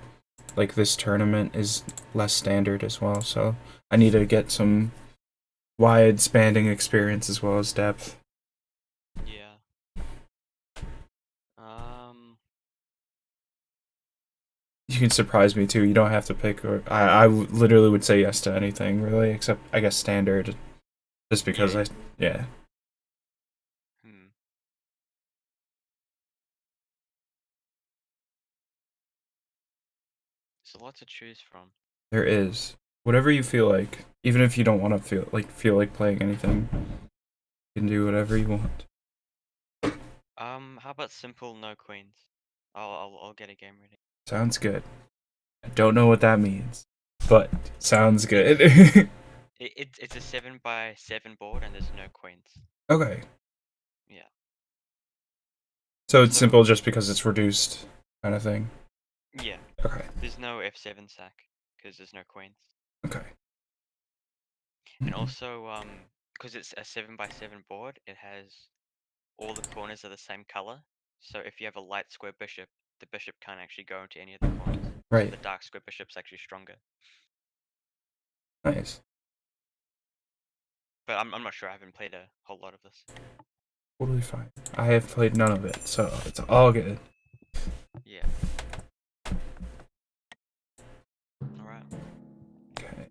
like this tournament is less standard as well, so I need to get some wide spanning experience as well as depth. Yeah. You can surprise me too. You don't have to pick. Or I literally would say yes to anything really, except I guess standard, just because yeah. There's a lot to choose from. There is whatever you feel like, even if you don't want to feel like playing anything, you can do whatever you want. How about simple, no queens? I'll get a game ready. Sounds good. I don't know what that means, but sounds good. It's a 7x7 board and there's no queens. Okay. Yeah. So it's simple just because it's reduced, kind of thing. Yeah. Okay. There's no F7 sack because there's no queens. Okay. And also, because it's a 7x7 board, it has all the corners are the same color. So if you have a light square bishop, the bishop can't actually go into any of the corners. Right. So the dark square bishop's actually stronger. Nice. But I'm not sure. I haven't played a whole lot of this. Totally fine. I have played none of it, so it's all good. Yeah. All right. Okay.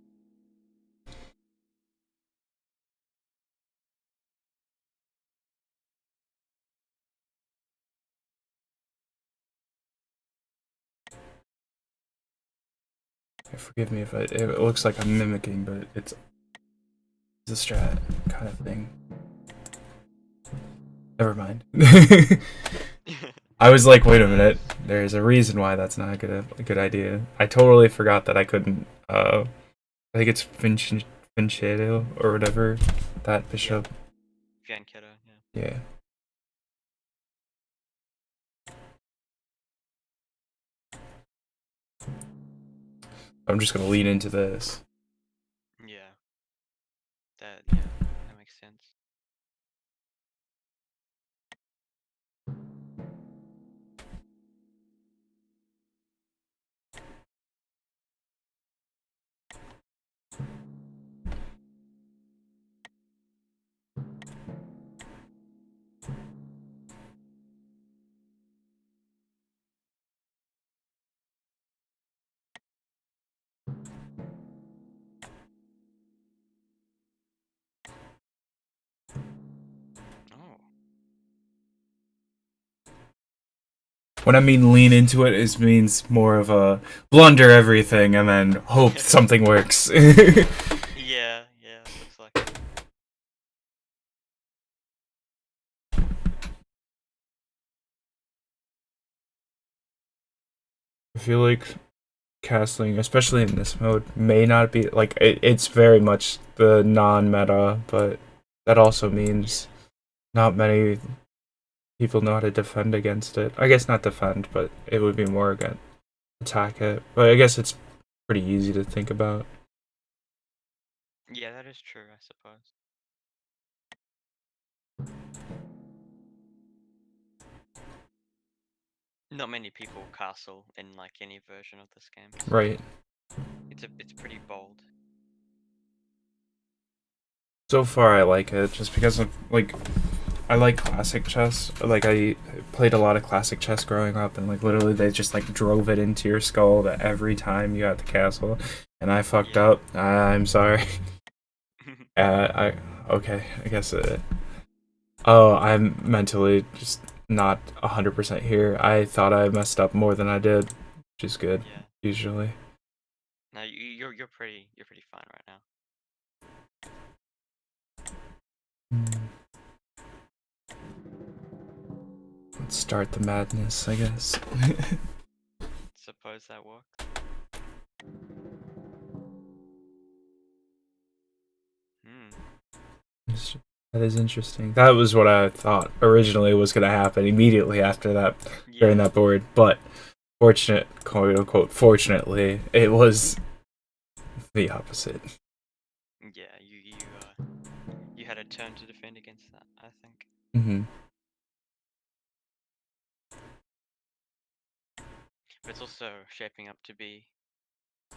Forgive me if it looks like I'm mimicking, but it's a strat kind of thing. Never mind. I was like, wait a minute. There's a reason why that's not a good idea. I totally forgot that I couldn't. I think it's Finchetto or whatever. That bishop. Fianchetto, Yeah. Yeah. I'm just gonna lean into this. Yeah. That makes sense. Oh. When I mean lean into it, it means more of a blunder everything and then hope something works. Yeah, looks like it. I feel like castling, especially in this mode, may not be like it's very much the non-meta, but that also means not many people know how to defend against it. I guess not defend, but it would be more again attack it. But I guess it's pretty easy to think about. Yeah, that is true, I suppose. Not many people castle in like any version of this game. So Right. it's pretty bold. So far, I like it just because of like I like classic chess. Like I played a lot of classic chess growing up, and like literally they just like drove it into your skull that every time you got the castle, and I fucked up. I'm sorry. Okay. I guess. Oh, I'm mentally just not 100% here. I thought I messed up more than I did, which is good. Yeah. Usually. No, you're pretty fine right now. Let's start the madness, I guess. Suppose that works. That is interesting. That was what I thought originally was going to happen immediately after that, during that board. But quote unquote, fortunately, it was the opposite. Yeah, you had a turn to defend against that, I think. Mm-hmm. But it's also shaping up to be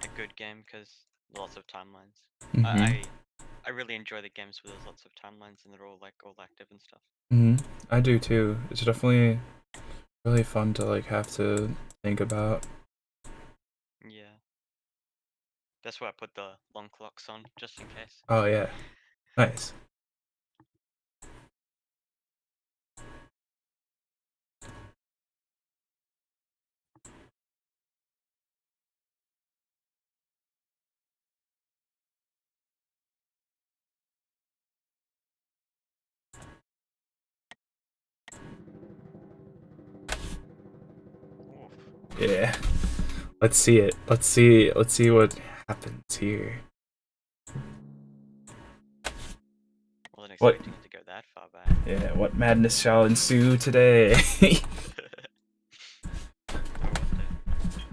a good game because lots of timelines. Mm-hmm. I really enjoy the games where there's lots of timelines and they're all like all active and stuff. Mm-hmm. I do too. It's definitely really fun to like have to think about. Yeah. That's why I put the long clocks on, just in case. Oh yeah, nice. Oof. Yeah. Let's see it. Let's see what happens here. Wasn't What? expecting it to go that far back. Yeah, what madness shall ensue today? Where was it?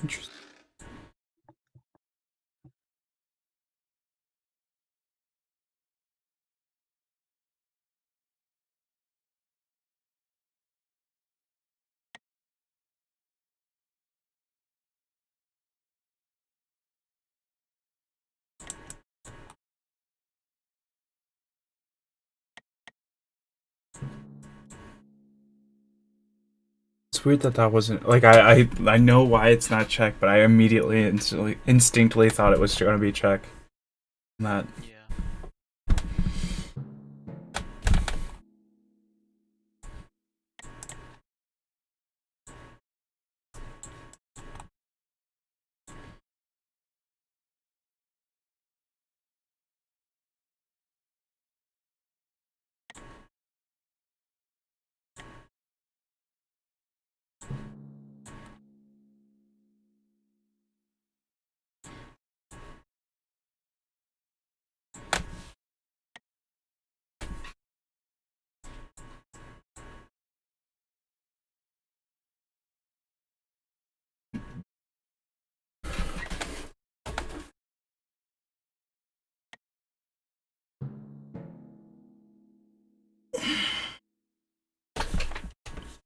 Interesting. It's weird that that wasn't like I know why it's not check, but I immediately instinctively thought it was going to be check. Not. Yeah.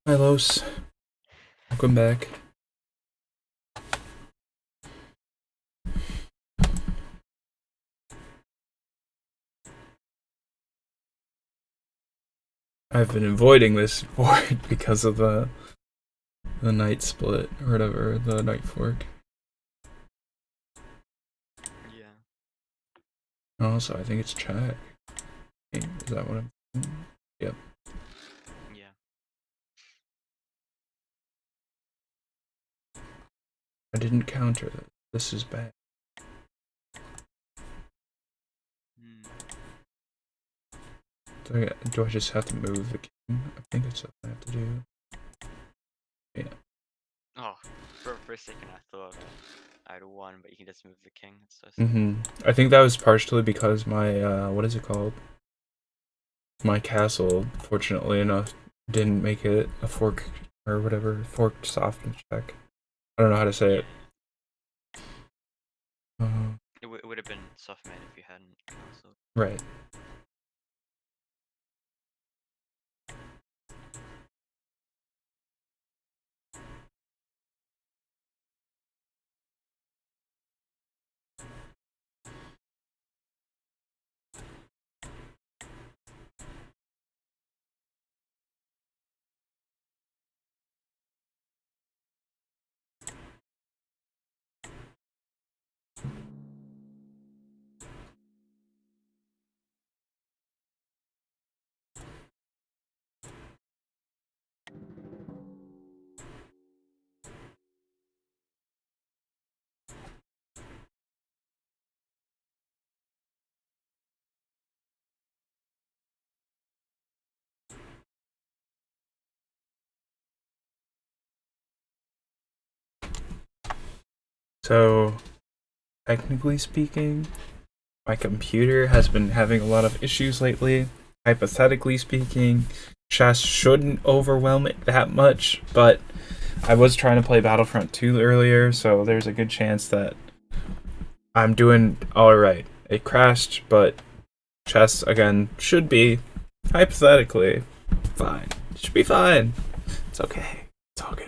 Hi, Los. Welcome back. I've been avoiding this board because of the night split or whatever, the night fork. Yeah. Also, I think it's check. Is that what I'm? Yep. Yeah. I didn't counter that. This is bad. Hmm. Do I just have to move the king? I think that's what I have to do. Yeah. Oh, for a second I thought I'd won, but you can just move the king. It's so sad. I think that was partially because my what is it called? My castle, fortunately enough, didn't make it a fork or whatever, forked soft check. I don't know how to say it. It would have been soft made if you hadn't cancelled. Right. So, technically speaking, my computer has been having a lot of issues lately. Hypothetically speaking, chess shouldn't overwhelm it that much, but I was trying to play Battlefront 2 earlier, so there's a good chance that I'm doing alright. It crashed, but chess, again, should be, hypothetically, fine. It should be fine. It's okay. It's all good.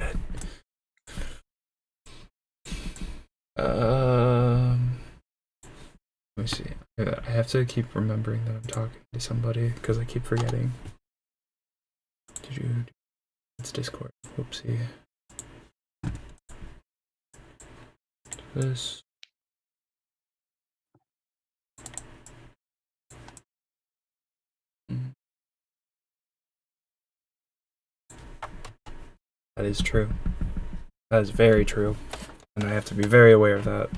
Let me see. I have to keep remembering that I'm talking to somebody because I keep forgetting. Did you? It's Discord. Whoopsie. This. That is true. That is very true. And I have to be very aware of that.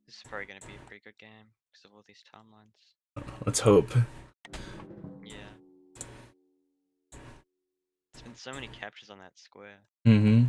This is probably going to be a pretty good game because of all these timelines. Let's hope. Yeah. There's been so many captures on that square. Mm-hmm.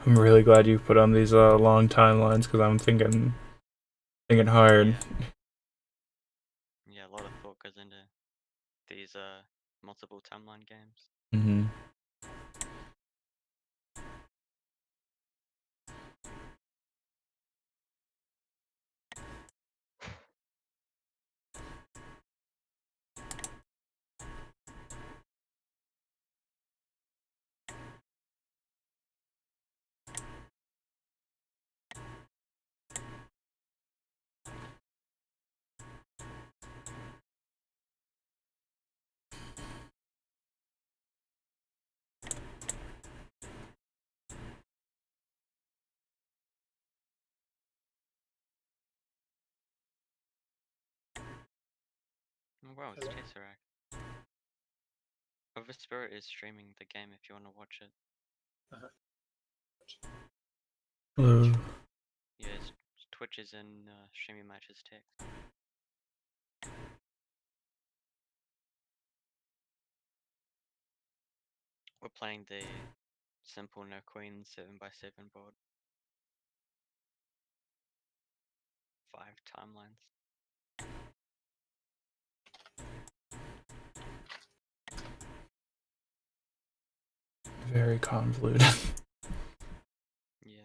I'm really glad you put on these long timelines because I'm thinking hard. Yeah, a lot of thought goes into these multiple timeline games. Mm-hmm. Oh, wow, it's Tesseract. OSVod is streaming the game if you want to watch it. Hello. Yeah, Twitch is in streaming matches text. We're playing the simple no queen 7x7 board. 5 timelines. Very convoluted. Yeah.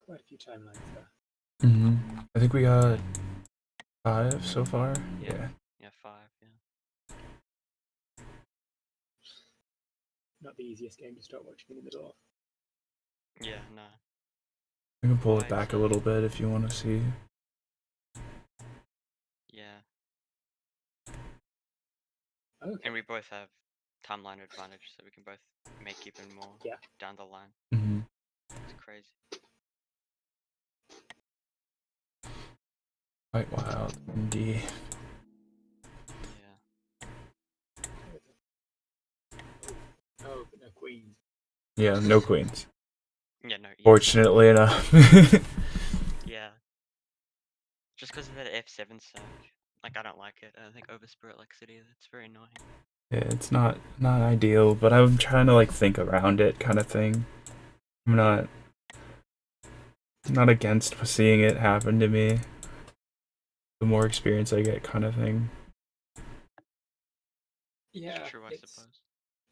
Quite a few timelines there. Mm-hmm. I think we got 5 so far. Yeah. Yeah, 5, yeah. Not the easiest game to start watching in the middle of. Yeah, no. I can pull it Quite, back a little bit if you want to see. Yeah. Okay. And we both have timeline advantage, so we can both make even more down the line. Mm-hmm. It's crazy. Quite wild, indeed. Yeah. Oh, but no queens. Yeah, no queens. Yeah, no. Yeah, Fortunately enough. yeah. Just because of that F7 suck. Like, I don't like it. I don't think OverSpirit likes it either. It's very annoying. Yeah, it's not ideal, but I'm trying to like think around it, kind of thing. I'm not against seeing it happen to me. The more experience I get, kind of thing. Yeah, It's true, I it's suppose.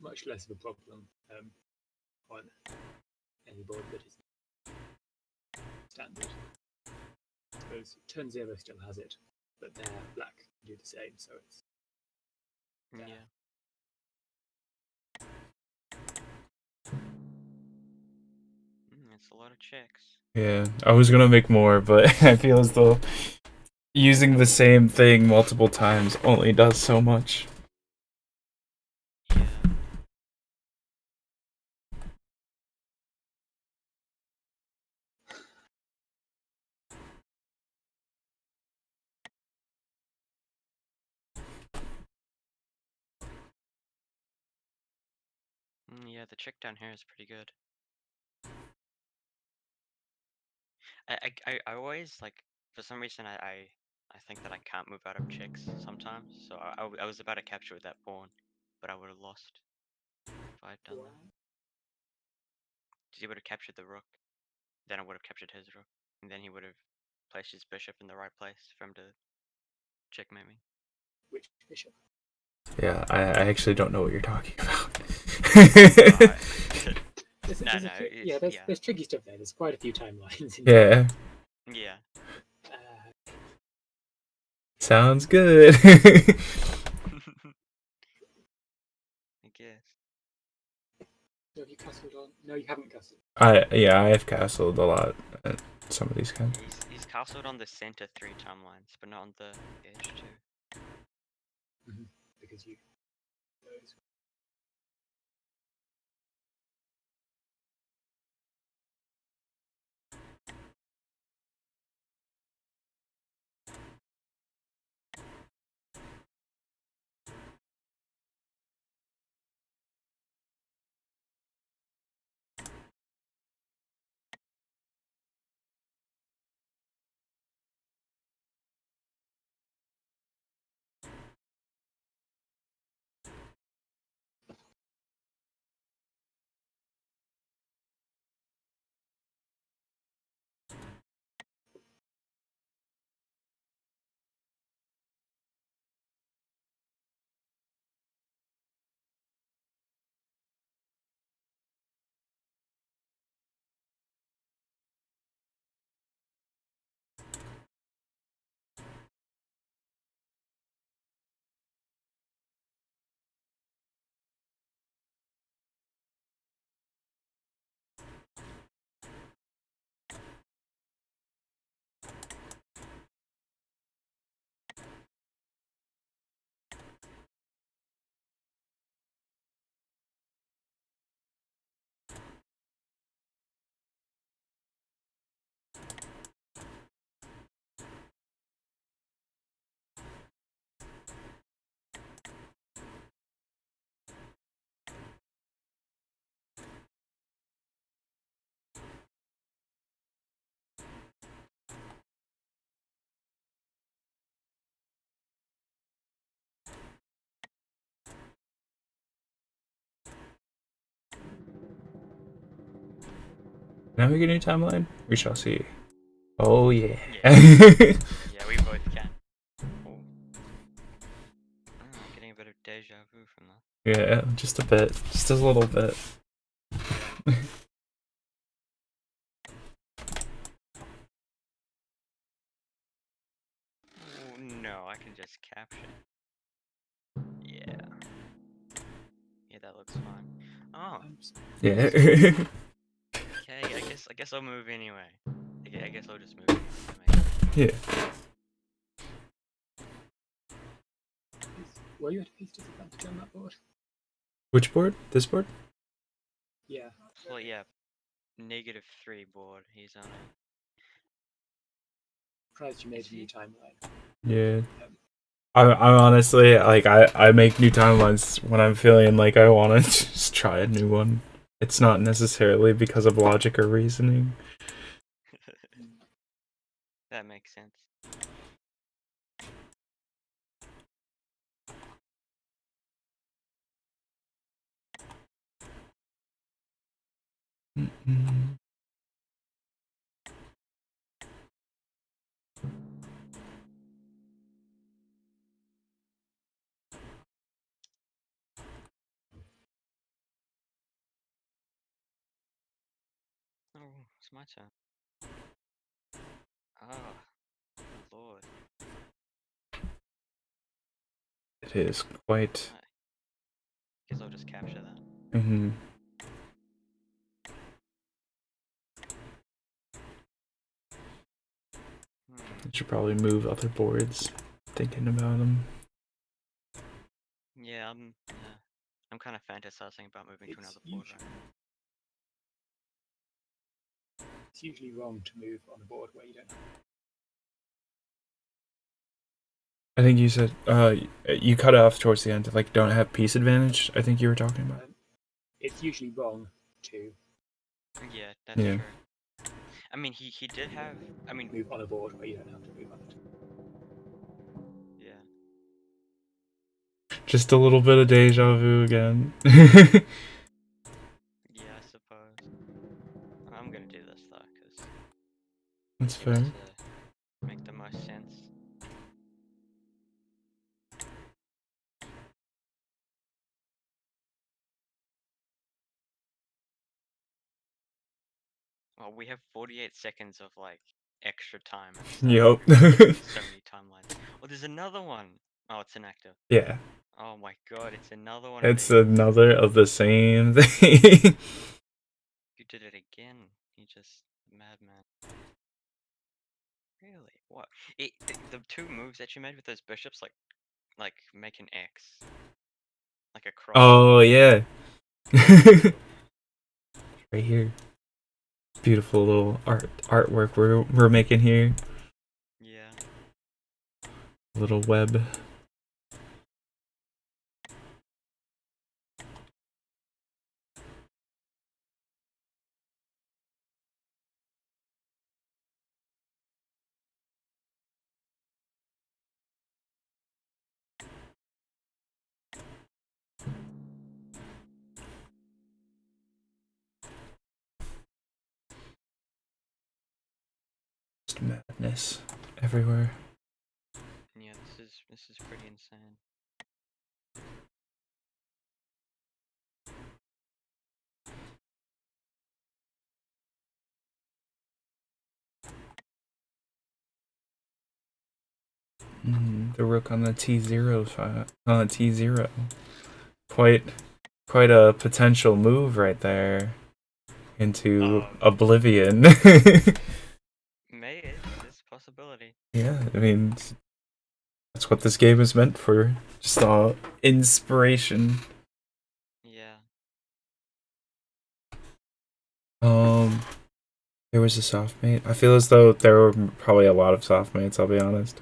much less of a problem on any board that is standard. I suppose turn 0 still has it, but their black can do the same, so it's Yeah. It's a lot of checks. Yeah, I was gonna make more, but I feel as though using the same thing multiple times only does so much. Yeah. Yeah, the check down here is pretty good. I always, like, for some reason, I think that I can't move out of checks sometimes. So I was about to capture with that pawn, but I would have lost if I had done that. He would have captured the rook, then I would have captured his rook, and then he would have placed his bishop in the right place for him to checkmate me. which bishop? Yeah, I actually don't know what you're talking about. There's tricky stuff there. There's quite a few timelines. Yeah. Yeah. Sounds good. I guess. So have you castled on? No, you haven't castled. I have castled a lot at some of these kinds. He's castled on the center 3 timelines, but not on the edge 2. Because you those Now we get a new timeline? We shall see. Oh yeah. Yeah, we both can. Oh. I'm getting a bit of deja vu from that. Yeah, just a bit. Just a little bit. Oh, no, I can just capture. Yeah. Yeah, that looks fine. Oh, Yeah. okay. I guess I'll move anyway. I guess I'll just move anyway. That makes sense. Yeah. Were you at a piece disadvantage on that board? Which board? This board? Yeah. Well, yeah. -3 board. He's on it. Surprised you made a new timeline. Yeah. I'm honestly like I make new timelines when I'm feeling like I want to just try a new one. It's not necessarily because of logic or reasoning. That makes sense. Mm-mm. Oh, it's my turn. Oh, Lord. It is quite. Guess I'll just capture that. Mm-hmm. I should probably move other boards. Thinking about them. Yeah, I'm kind of fantasizing about moving to another board right now. It's usually wrong to move on a board where you don't. I think you said you cut off towards the end. Like don't have piece advantage. I think you were talking about. It's usually wrong to Yeah, that's Yeah. true. I mean, he did have. I mean, move on a board where you don't have to move on it. yeah. Just a little bit of deja vu again. Yeah, I suppose. I'm gonna do this though, because That's it fair. seems to make the most sense. Well, we have 48 seconds of like extra time. At the start Yup. of every game. So many timelines. Oh, there's another one. Oh, it's inactive. Yeah. Oh my god, it's another one. It's of these. another of the same thing. You did it again. You just madman. Really? What? The two moves that you made with those bishops, like make an X, like a cross. Oh yeah. Right here. Beautiful little artwork we're making here. Yeah. Little web. Just madness everywhere. Yeah, this is pretty insane. The rook on the T0 file, on the T0. Quite a potential move right there into oblivion. Maybe it's a possibility. Yeah, I mean that's what this game is meant for. Just all inspiration. Yeah. There was a soft mate. I feel as though there were probably a lot of soft mates, I'll be honest.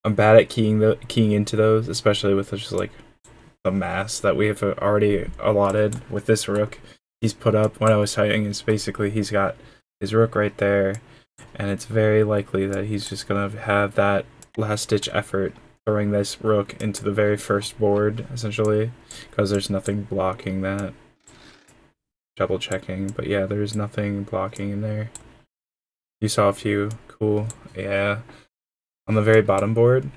I'm bad at keying into those, especially with just like the mass that we have already allotted with this rook. He's put up when I was typing is basically he's got his rook right there, and it's very likely that he's just gonna have that last ditch effort throwing this rook into the very first board, essentially, because there's nothing blocking that. Double checking, but yeah, there's nothing blocking in there. You saw a few, cool, yeah. On the very bottom board,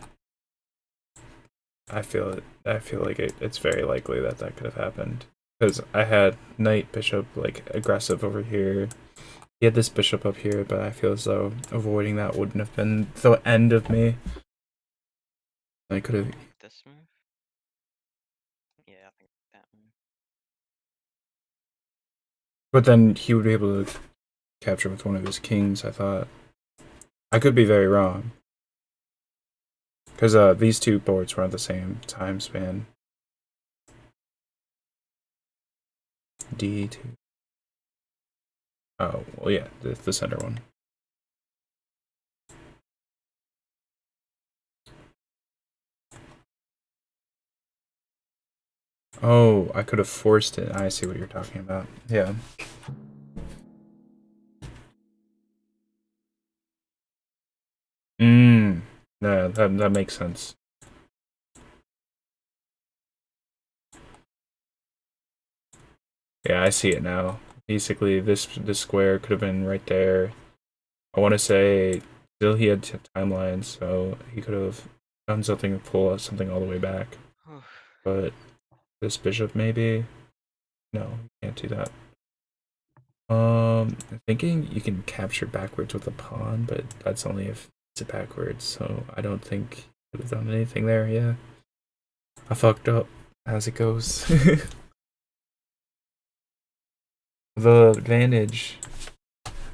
I feel it. I feel like it's very likely that could have happened. Because I had knight bishop like aggressive over here. He had this bishop up here, but I feel as though avoiding that wouldn't have been the end of me. I could have. This move? Yeah, I think that move. But then he would be able to capture with one of his kings, I thought. I could be very wrong. Because these two boards were on the same time span. D2. Oh, well, yeah, the center one. Oh, I could have forced it. I see what you're talking about. Yeah. Yeah, that makes sense. Yeah, I see it now. Basically, this square could have been right there. I want to say still he had timelines, so he could have done something to pull something all the way back. But this bishop maybe? No, you can't do that. I'm thinking you can capture backwards with a pawn, but that's only if it's backwards, so I don't think he would have done anything there, yeah. I fucked up, as it goes. The advantage,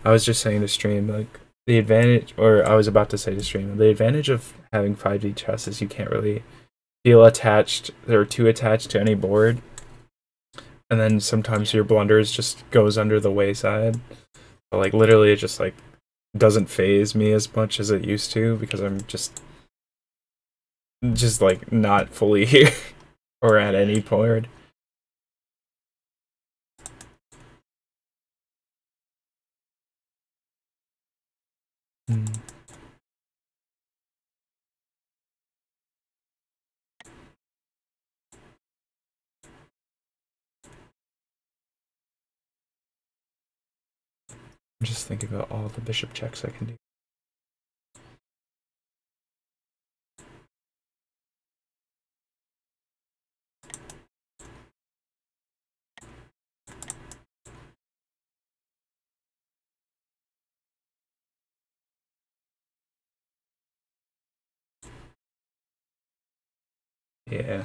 I was just saying to stream, like, the advantage, or I was about to say to stream, the advantage of having 5D chess is you can't really feel attached, or too attached to any board. And then sometimes your blunders just goes under the wayside. But, like, literally it just, like, doesn't phase me as much as it used to, because I'm just like, not fully here, or at any board. I'm just thinking about all the bishop checks I can do. Yeah.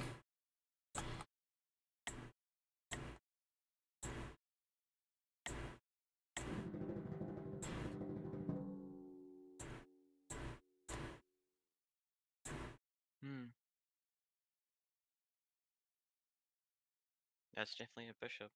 That's definitely a bishop.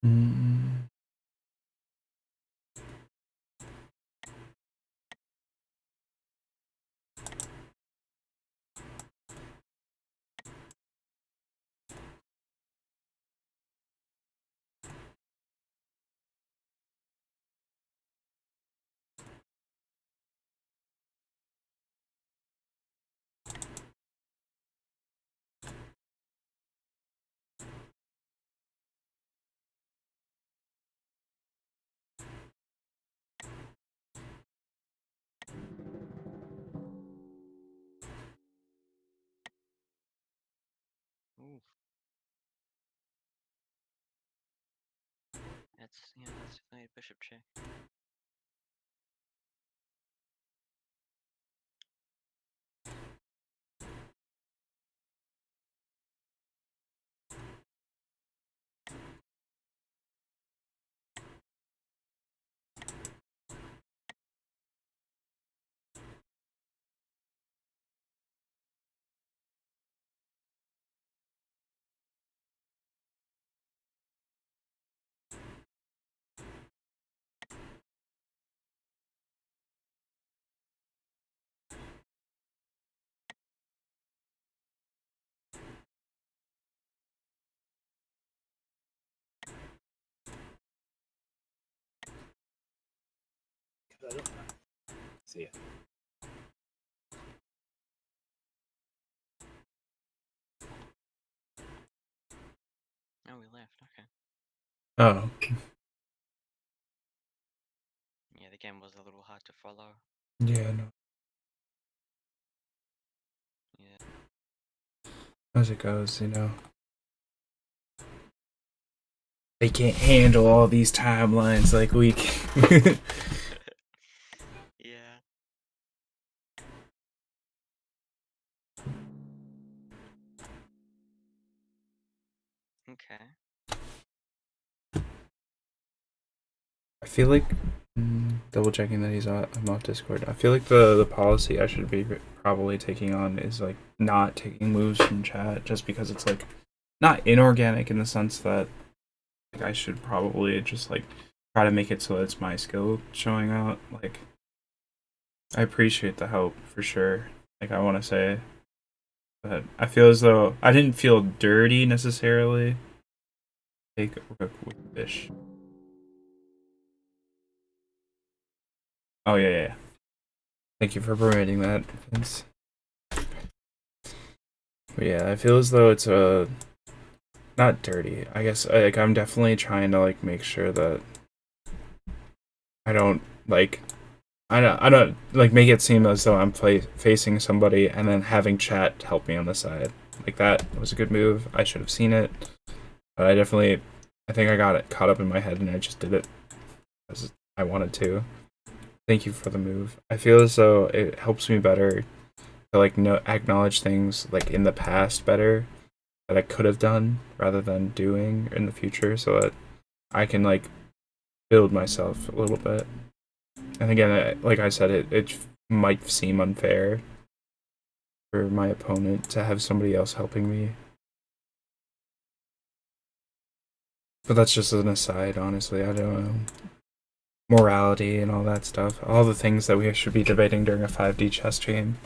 Ooh. That's definitely a bishop check. but I don't know. See ya. Oh, we left. Okay. Oh. Yeah, the game was a little hard to follow. Yeah, no. Yeah. As it goes, you know. They can't handle all these timelines like we can. Yeah. Okay. I feel like double checking that I'm off Discord. I feel like the policy I should be probably taking on is like not taking moves from chat, just because it's like not inorganic in the sense that like I should probably just like try to make it so that it's my skill showing out. Like I appreciate the help for sure. Like I want to say, but I feel as though I didn't feel dirty necessarily. Take a quick fish. Oh yeah. Thank you for permitting that, Vince. But yeah, I feel as though it's not dirty. I guess like I'm definitely trying to like make sure that I don't like I don't like make it seem as though I'm facing somebody and then having chat help me on the side. Like that was a good move. I should have seen it. But I think I got it caught up in my head and I just did it as I wanted to. Thank you for the move. I feel as though it helps me better to like acknowledge things like in the past better that I could have done rather than doing in the future, so that I can like build myself a little bit. And again, like I said, it might seem unfair for my opponent to have somebody else helping me. But that's just an aside, honestly. I don't know. Morality and all that stuff. All the things that we should be debating during a 5D chess game.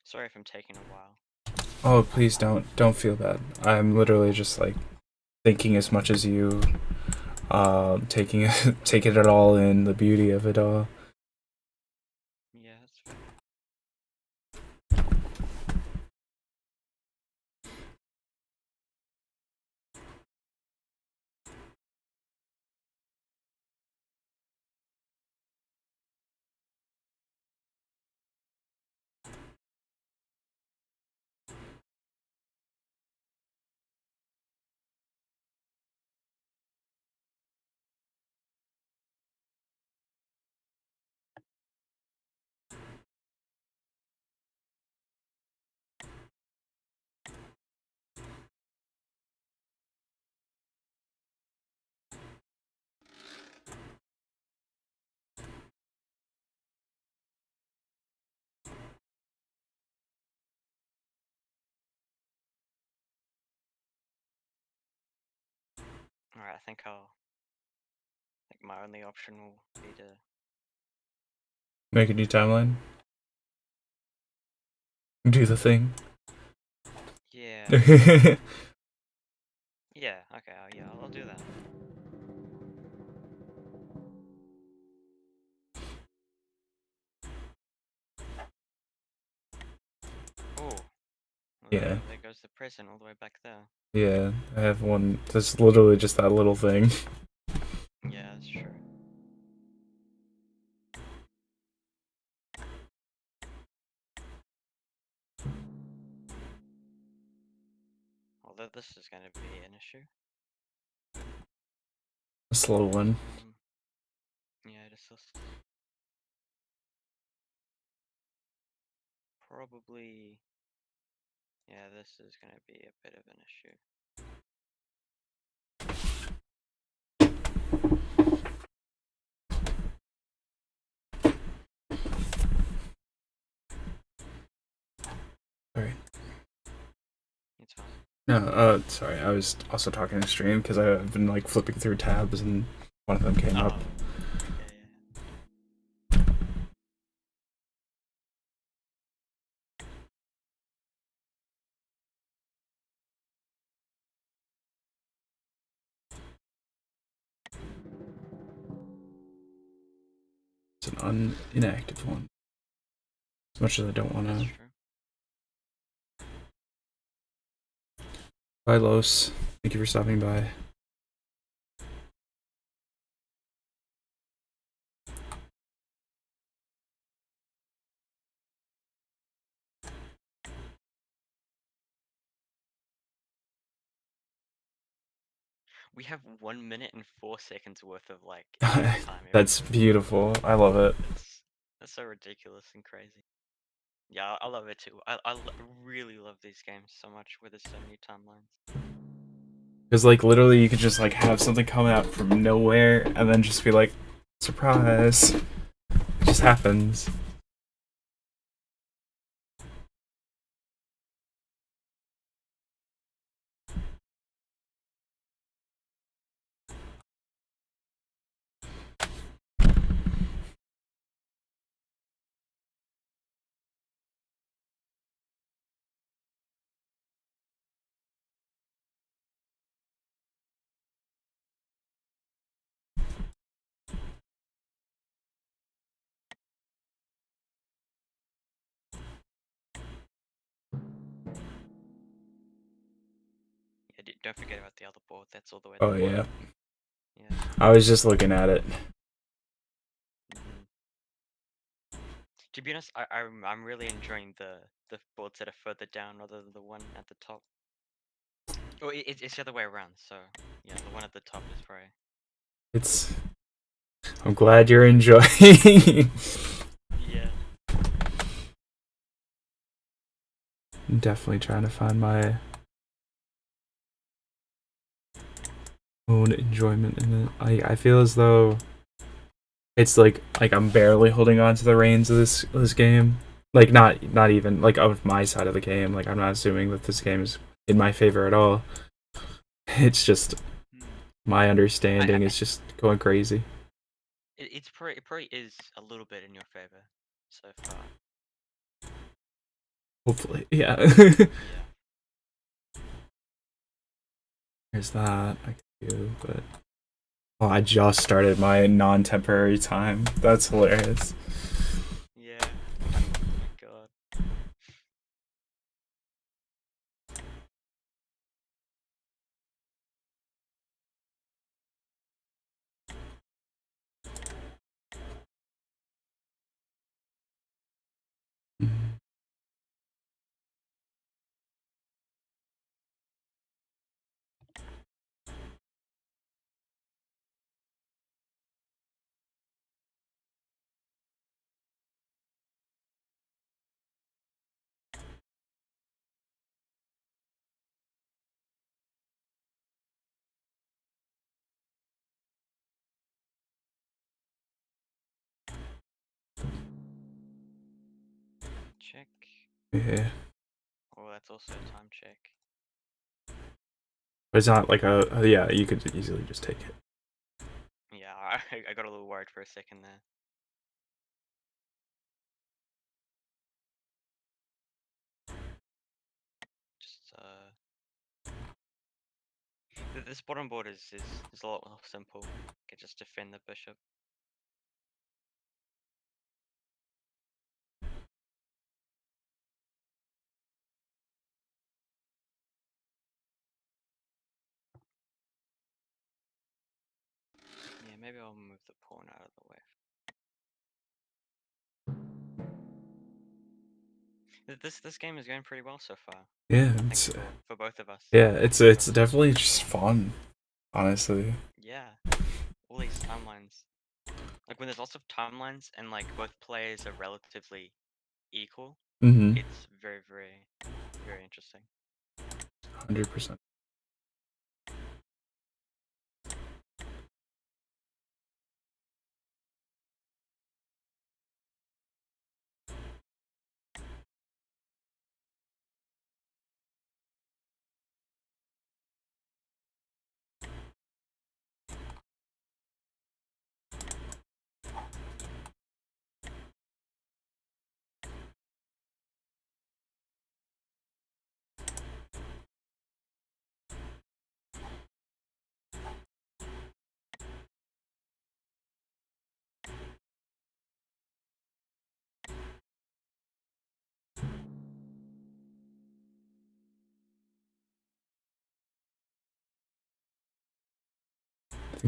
Sorry if I'm taking a while. Oh, please don't feel bad. I'm literally just like thinking as much as you, taking it all in, the beauty of it all. Yeah, that's fair. Alright, I think my only option will be to Make a new timeline. Do the thing. yeah. Yeah, okay, I'll do that. Oh. Yeah. There goes the present all the way back there. Yeah, I have one. That's literally just that little thing. Yeah, that's true. Although this is going to be an issue. A slow one. Yeah, this is probably. Yeah, this is going to be a bit of an issue. Sorry. It's fine. No, sorry. I was also talking to stream because I've been like flipping through tabs and one of them came up. Yeah, It's an inactive one. As much as I don't want That's to. true. Bye, Los. Thank you for stopping by. We have 1 minute and 4 seconds worth of like extra time. That's beautiful. I love it. That's so ridiculous and crazy. Yeah, I love it too. I really love these games so much where there's so many timelines. Because like literally you could just like have something come out from nowhere and then just be like, surprise. It just happens. Yeah, don't forget about the other board. That's all the way. Oh yeah. Yeah. I was just looking at it. To be honest, I'm really enjoying the boards that are further down rather than the one at the top. Oh, it's the other way around. So yeah, the one at the top is probably. It's. I'm glad you're enjoying. Yeah. I'm definitely trying to find my own enjoyment in it. I feel as though it's like I'm barely holding on to the reins of this game. Like not even like of my side of the game. Like I'm not assuming that this game is in my favor at all. It's just my understanding is just going crazy. It probably is a little bit in your favor so far. Hopefully, yeah. Yeah. There's that I can do, but oh, I just started my non-temporary time. That's hilarious. Yeah. Oh my god. Mhm. Check. Yeah. Oh, that's also a time check. But it's not like yeah, you could easily just take it. Yeah, I got a little worried for a second there. Just this bottom board is a lot more simple. You can just defend the bishop. Yeah, maybe I'll move the pawn out of the way. This game is going pretty well so far. Yeah, Thanks for both of us. yeah, it's definitely just fun, honestly. Yeah, all these timelines. Like when there's lots of timelines and like both players are relatively equal, Mm-hmm. it's very, very, very interesting. 100%.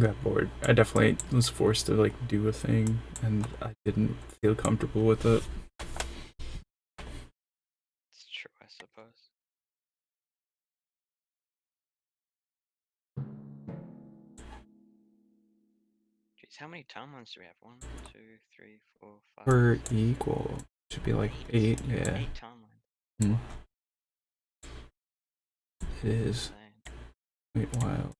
got bored. I definitely was forced to like do a thing, and I didn't feel comfortable with it. It's true, I suppose. Jeez, how many timelines do we have? 1, 2, 3, 4, 5. We're 6, equal. Should be like 8, yeah. 8 timelines. Hmm. Wow. It is. Insane. Wait, wow.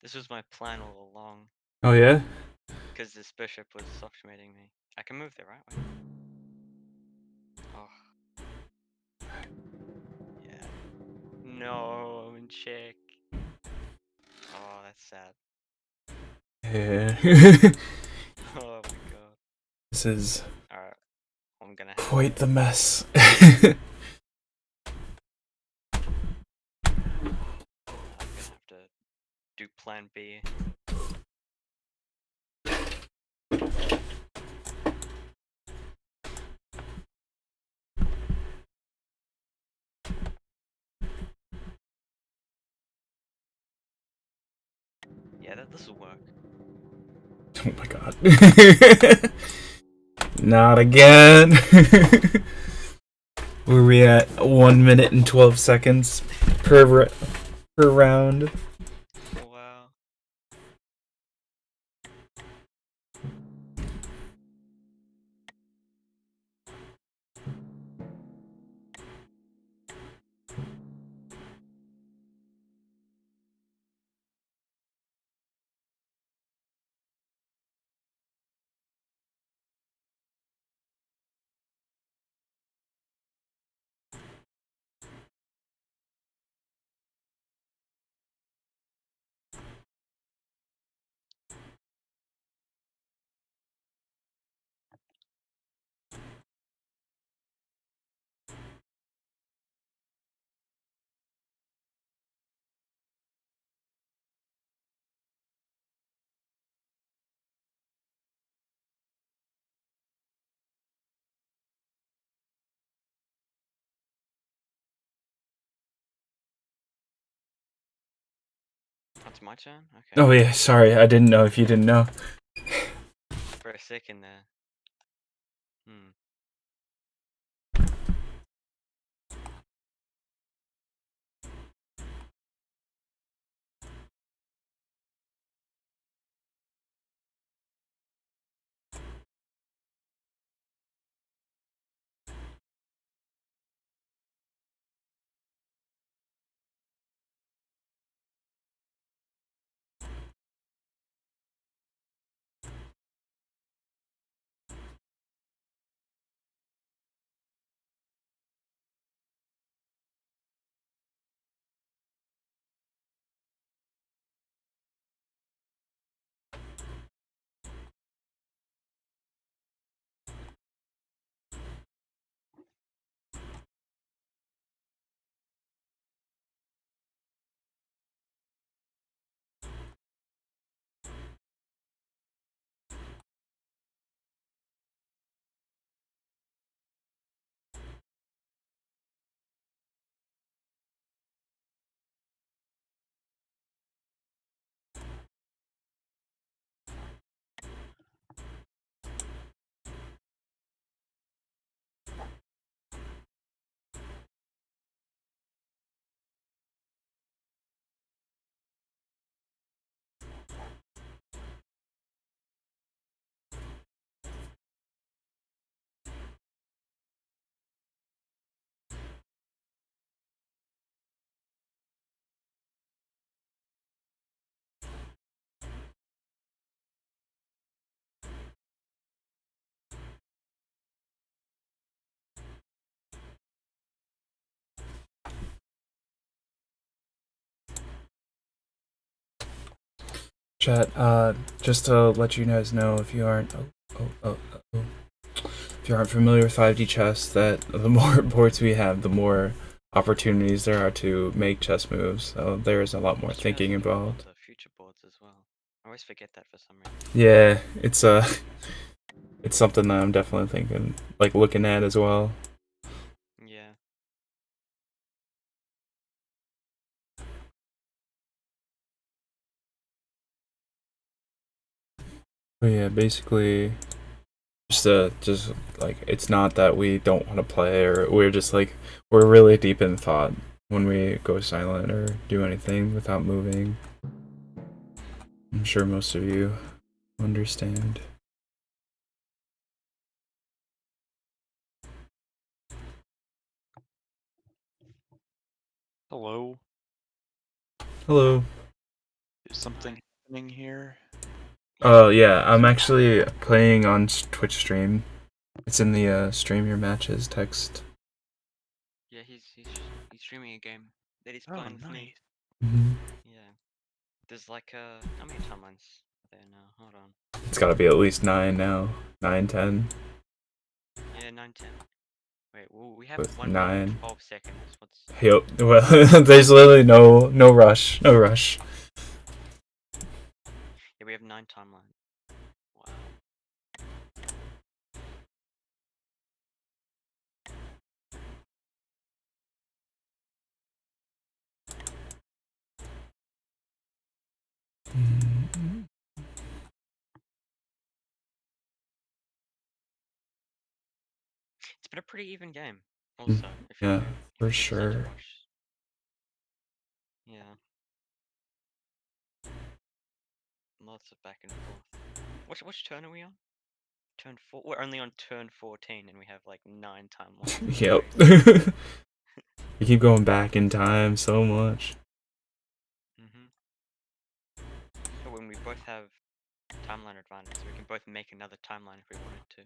This was my plan all along, Oh yeah? because this bishop was softmating me. I can move there, right? Wait. Oh. Yeah. No, I'm in check. Oh, that's sad. Yeah. Oh my god. This is Alright. I'm gonna have quite the mess. to do plan B. Yeah, this will work. Oh my god. Not again. Where we at? 1 minute and 12 seconds per round. Wow. That's my turn? Okay. Oh yeah, sorry, I didn't know if you didn't know. For a second there. Hmm. Chat, just to let you guys know, if you aren't if you aren't familiar with 5D chess, that the more boards we have, the more opportunities there are to make chess moves. So there's a lot more Also, we have thinking something called involved. the future boards as well. I always forget that for some reason. Yeah, it's it's something that I'm definitely thinking, like looking at as well. Yeah. But yeah, basically, just like it's not that we don't want to play, or we're just like we're really deep in thought when we go silent or do anything without moving. I'm sure most of you understand. Hello. Hello. Is something happening here? Oh yeah, I'm actually playing on Twitch stream. It's in the stream your matches text. Yeah, he's streaming a game that he's Oh, playing with me. nice. Mm-hmm. Yeah. There's like how many timelines are there now? Hold on. It's got to be at least 9 now. 9, 10. Yeah, 9, 10. Wait, well, we have With 1 minute 9. and 12 seconds. What's... Yep. Well, there's literally no rush. No rush. Yeah, we have 9 timelines. Wow. It's been a pretty even game. Also, if Yeah, you for if you decide to sure. watch. Yeah. Lots of back and forth. Which turn are we on? Turn 4. We're only on turn 14 and we have like 9 timelines. Yep. You keep going back in time so much. But when we both have timeline advantage, so we can both make another timeline if we wanted to.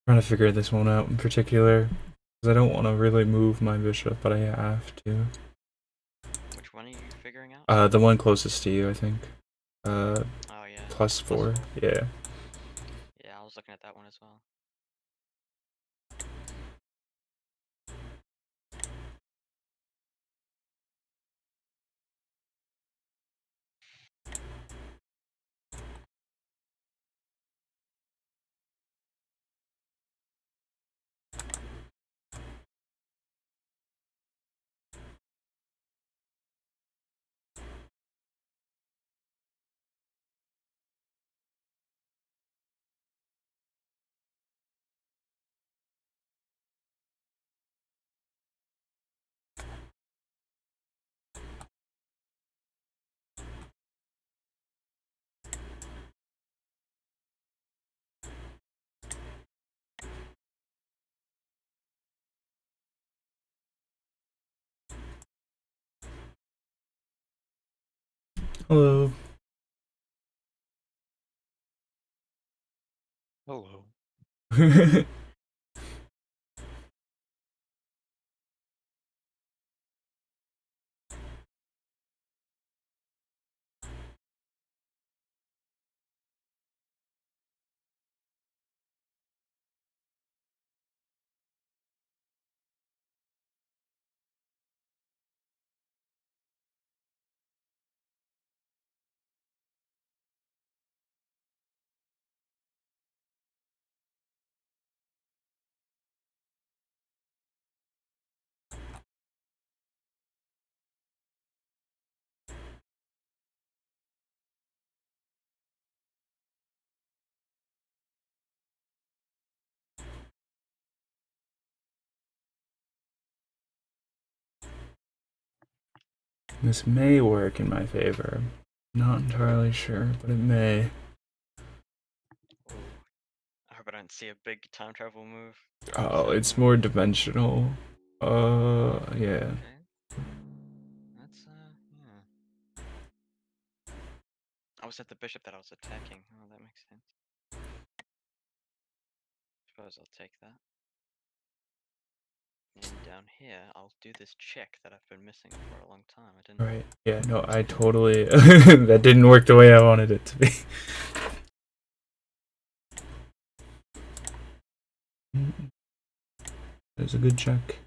Trying to figure this one out in particular, because I don't want to really move my bishop, but I have to. Which one are you figuring out? The one closest to you, I think. Oh yeah. Plus 4. Yeah. Yeah, I was looking at that one as well. Hello. Hello. This may work in my favor. Not entirely sure, but it may. Oh, our don't see a big time travel move. Oh, it's more dimensional. Yeah. Okay. That's yeah. I was at the bishop that I was attacking. Oh, that makes sense. Suppose I'll take that. And down here, I'll do this check that I've been missing for a long time. I didn't. Right. Yeah. No, I totally. That didn't work the way I wanted it to be. There's a good check.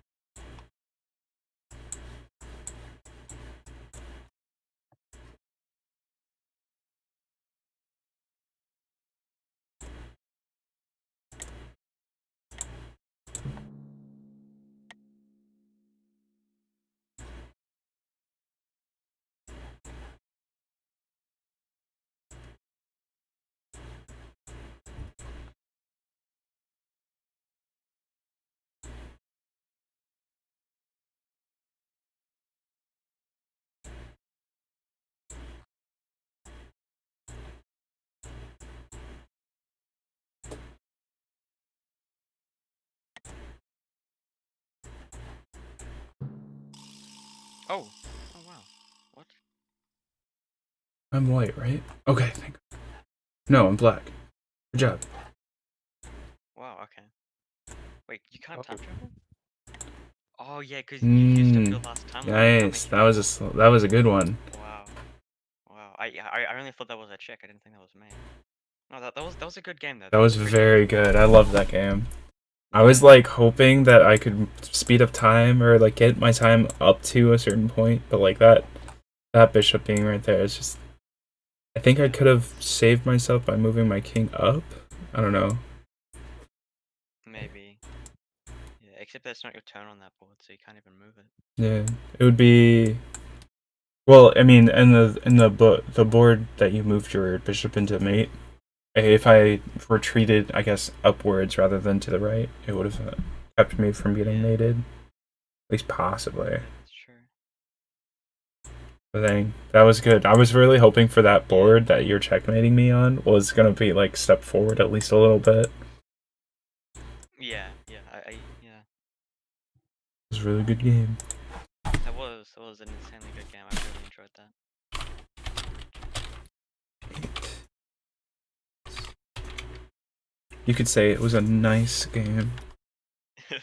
Oh! Oh wow. What? I'm white, right? Okay. Thank God. No, I'm black. Good job. Wow, okay. Wait, you can't time travel? Oh yeah, because you Mm, used up your last timeline. Nice. That was a good one. Wow. Wow. I only thought that was a check. I didn't think that was made. No, that was a good game though. That was a great very game. good. I love that game. I Yeah. was like hoping that I could speed up time or like get my time up to a certain point, but like that bishop being right there is just. I think I could have saved myself by moving my king up. I don't know. Maybe. Yeah, except that's not your turn on that board, so you can't even move it. Yeah, it would be. Well, I mean, the board that you moved your bishop into mate, if I retreated, I guess upwards rather than to the right, it would have kept me from getting mated, at least possibly. That's true. But then that was good. I was really hoping for that board that you're checkmating me on was gonna be like step forward at least a little bit. Yeah, yeah, It yeah. was a really good game. That was an insanely good game. I really enjoyed that. You could say it was a nice game.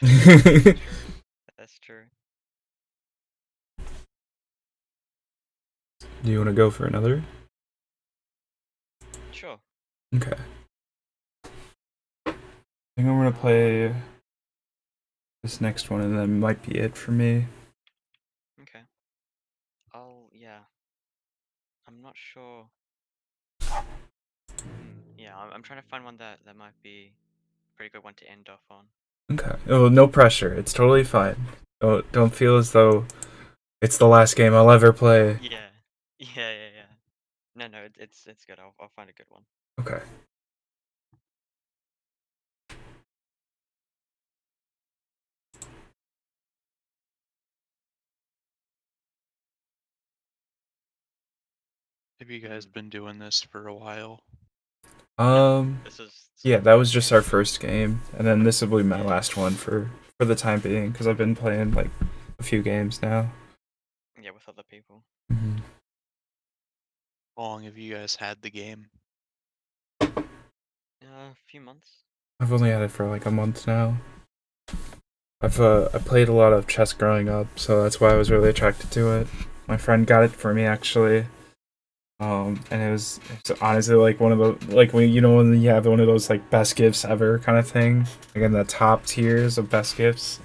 That's true. Do you want to go for another? Sure. Okay. I think I'm gonna play this next one, and that might be it for me. Okay. Yeah. I'm not sure. Yeah, I'm trying to find one that might be a pretty good one to end off on. Okay. Oh, no pressure. It's totally fine. Don't feel as though it's the last game I'll ever play. Yeah. Yeah. No, it's good. I'll find a good one. Okay. Have you guys been doing this for a while? This is Yeah, that was just our first game, and then this will be my last one for the time being, because I've been playing like a few games now. Yeah, with other people. Mm-hmm. How long have you guys had the game? A few months. I've only had it for like a month now. I played a lot of chess growing up, so that's why I was really attracted to it. My friend got it for me actually. And it's honestly like one of the when when you have one of those like best gifts ever kind of thing, like in the top tiers of best gifts.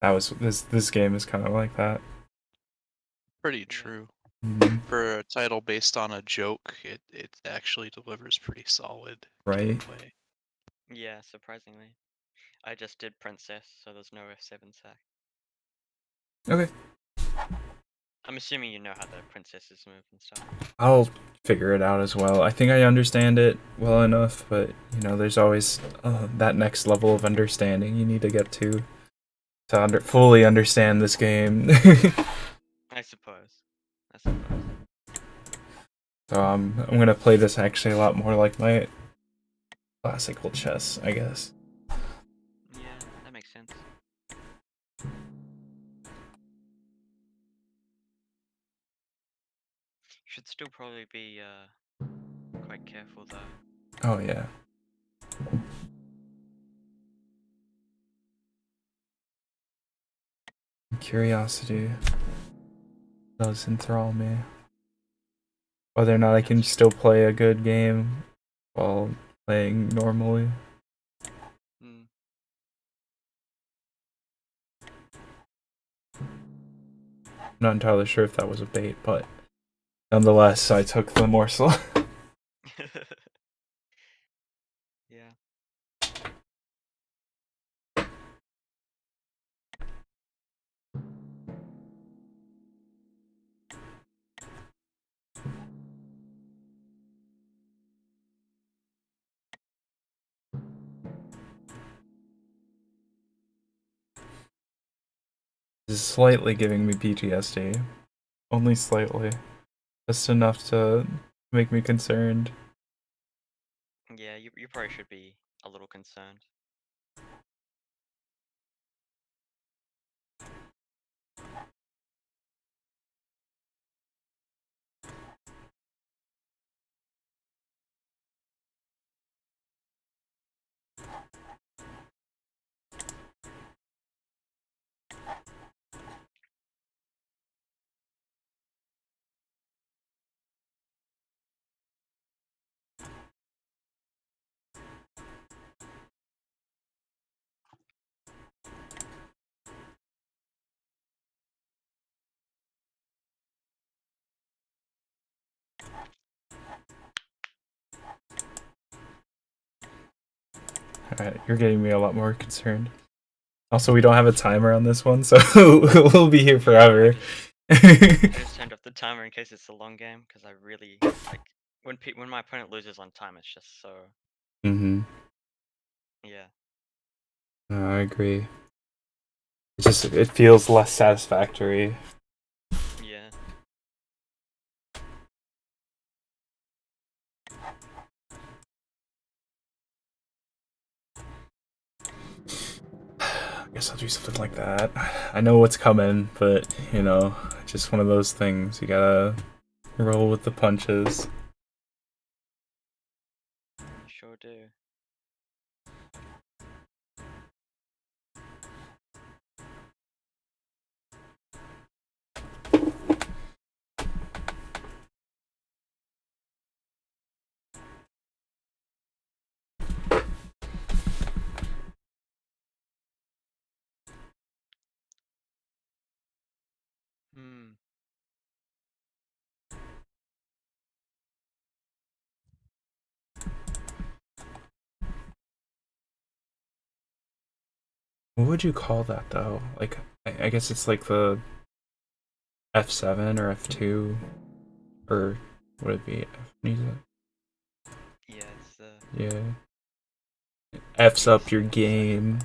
That was this game is kind of like that. Pretty true. Mm-hmm. For a title based on a joke, it actually delivers pretty solid Right. gameplay. Yeah, surprisingly. I just did Princess, so there's no F7 sack. Okay. I'm assuming you know how the princesses move and stuff. I'll figure it out as well. I think I understand it well enough, but there's always that next level of understanding you need to get to fully understand this game. I suppose. So I'm gonna play this actually a lot more like classical chess, I guess. Yeah, that makes sense. Should still probably be quite careful though. Oh yeah. Curiosity does enthrall me. Whether or not I can That's still play a good game while playing normally. mm, I'm not entirely sure if that was a bait, but nonetheless, I took the morsel. yeah. This is slightly giving me PTSD. Only slightly. Just enough to make me concerned. Yeah, you probably should be a little concerned. Alright, you're getting me a lot more concerned. Also, we don't have a timer on this one, so we'll be here forever. I just turned off the timer in case it's a long game because I really like when my opponent loses on time. It's just so Mm-hmm. yeah. I agree. It feels less satisfactory. Yeah. I guess I'll do something like that. I know what's coming, but, you know, just one of those things. You gotta roll with the punches. You sure do. Hmm. What would you call that, though? Like, I guess it's like the F7 or F2, or would it be F? Yeah, it's the Yeah. F's up your easier F7. game.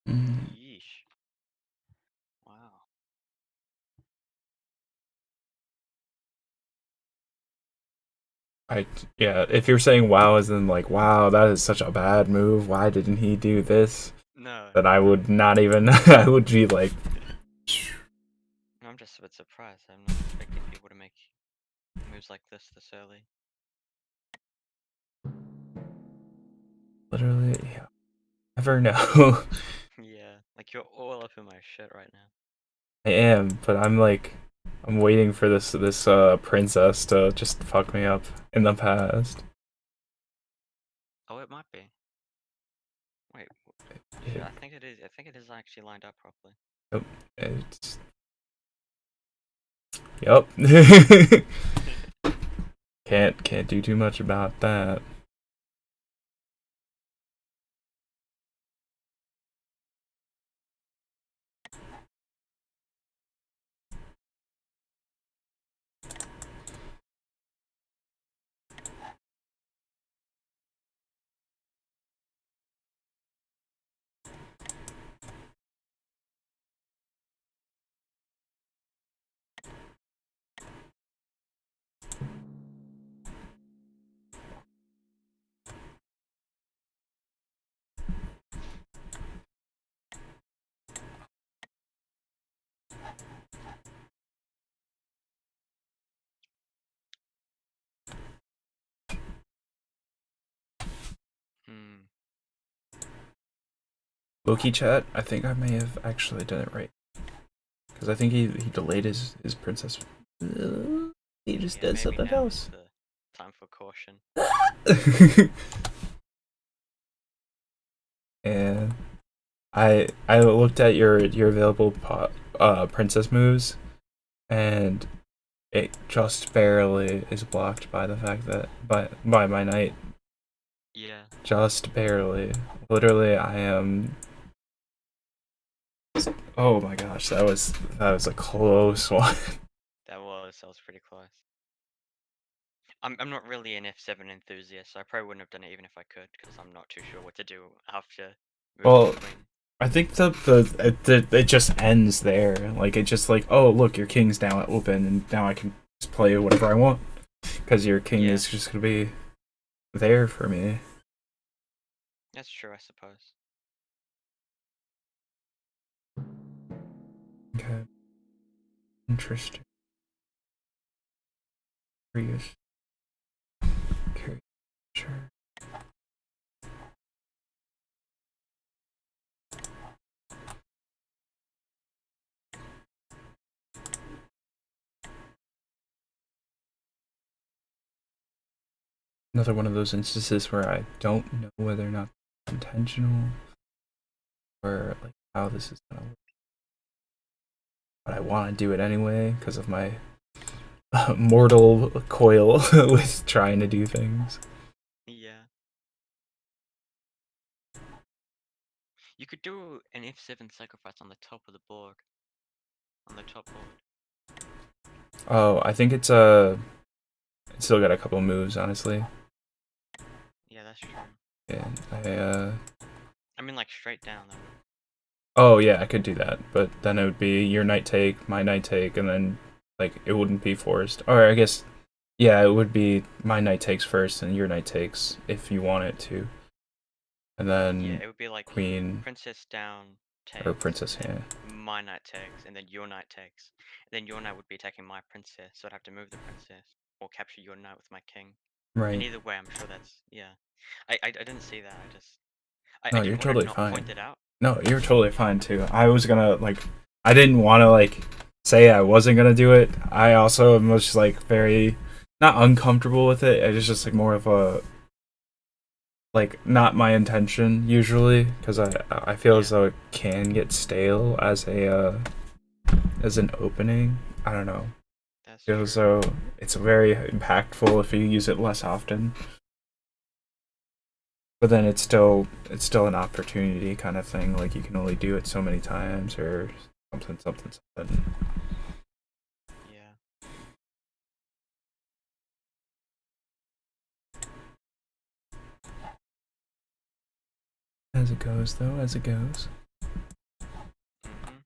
Mm. Yeesh. Wow. Yeah, if you're saying wow as in like, wow, that is such a bad move, why didn't he do this? No. Then I would not even, I would be like, I'm just a bit surprised. I'm not expecting people to make moves like this early. literally, yeah. Never know. Yeah, like you're all up in my shit right now. I am, but I'm like, I'm waiting for this princess to just fuck me up in the past. Oh, it might be. Wait, shit, I think it is. I think it is actually lined up properly. It's... Yup. Can't do too much about that. Loki chat, I think I may have actually done it right. Because I think he delayed his princess. He just Yeah, did maybe something now else. is the time for caution. And I looked at your available princess moves, and it just barely is blocked by the fact that by my knight. Yeah. Just barely. Literally, I am. Oh my gosh, that was a close one. That was pretty close. I'm not really an F7 enthusiast, so I probably wouldn't have done it even if I could, because I'm not too sure what to do after moving Well, the queen. I think it just ends there. Like it just like, oh look, your king's now open, and now I can just play whatever I want, because your king Yeah. is just gonna be there for me. That's true, I suppose. Okay. Interesting. Curious. Okay. Sure. Another one of those instances where I don't know whether or not it's intentional or like how this is gonna work. But I want to do it anyway because of my mortal coil with trying to do things. Yeah. You could do an F7 sacrifice on the top of the board. On the top board. Oh, I think it's still got a couple moves, honestly. Yeah, that's true. Yeah, I mean, like, straight down, though. Oh yeah, I could do that, but then it would be your knight take, my knight take, and then like it wouldn't be forced. Or I guess, yeah, it would be my knight takes first and your knight takes if you want it to, and then Yeah, it would be like queen princess down takes, or princess. and then Yeah, my knight takes, and then your knight takes. And then your knight would be attacking my princess, so I'd have to move the princess or capture your knight with my king. And right. either way, I'm sure that's yeah. I didn't see that. I No, didn't you're want to totally not fine. point it out. No, you're totally fine too. I was gonna I didn't want to say I wasn't gonna do it. I also am just very not uncomfortable with it. It's just more of a not my intention usually because I feel as Yeah. though it can get stale as an opening. I don't know. That's Feel true. as though it's very impactful if you use it less often. But then it's still an opportunity kind of thing. Like you can only do it so many times or something. Yeah. As it goes though, as it goes. Mm-hmm.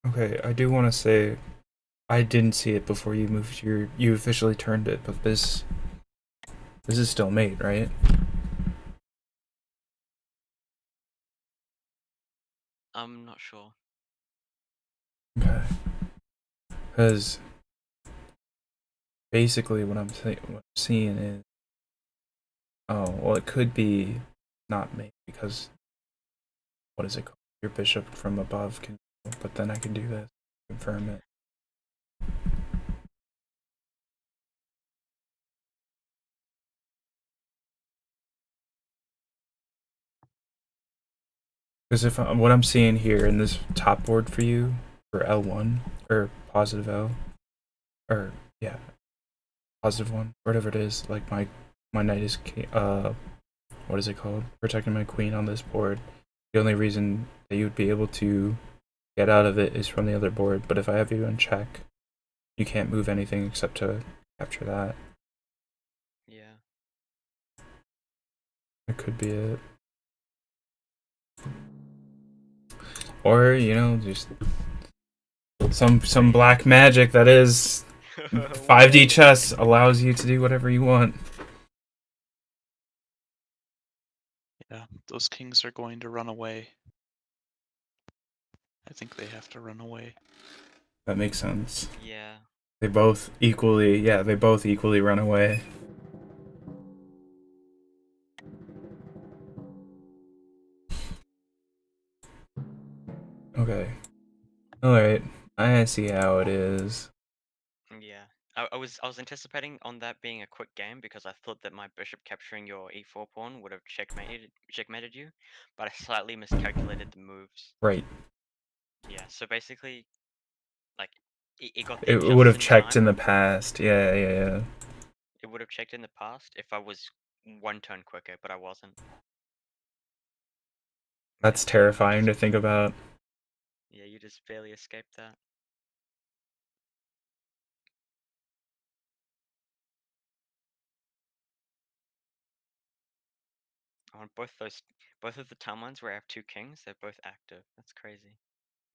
Okay, I do want to say I didn't see it before you officially turned it, but this is still mate, right? I'm not sure. Okay. Because basically what I'm seeing is, oh well, it could be not mate because what is it called? Your bishop from above can, but then I can do this, confirm it. Because if what I'm seeing here in this top board for you for L1 or positive L, or yeah, positive one, whatever it is, like my knight is what is it called? Protecting my queen on this board. The only reason that you would be able to get out of it is from the other board, but if I have you in check, you can't move anything except to capture that. Yeah. That could be it. Or, you know, just some black magic that is 5D chess allows you to do whatever you want. Yeah, those kings are going to run away. I think they have to run away. That makes sense. Yeah. They both equally run away. Okay. Alright. I see how it is. Yeah. I was anticipating on that being a quick game because I thought that my bishop capturing your e4 pawn would have checkmated you, but I slightly miscalculated the moves. Right. Yeah, so basically, like, it got there It would have just in checked in time. the past. Yeah. It would have checked in the past if I was one turn quicker, but I wasn't. That's Yeah, so you terrifying to just, think about. yeah, you just barely escaped that. On both of the timelines where I have two kings, they're both active. That's crazy.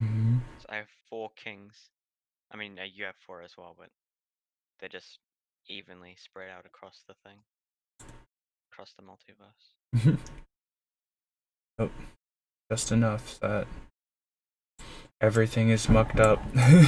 Mm-hmm. So I have 4 kings. I mean, you have 4 as well, but they're just evenly spread out across the thing, across the multiverse. Oh, just enough that everything is mucked up. True.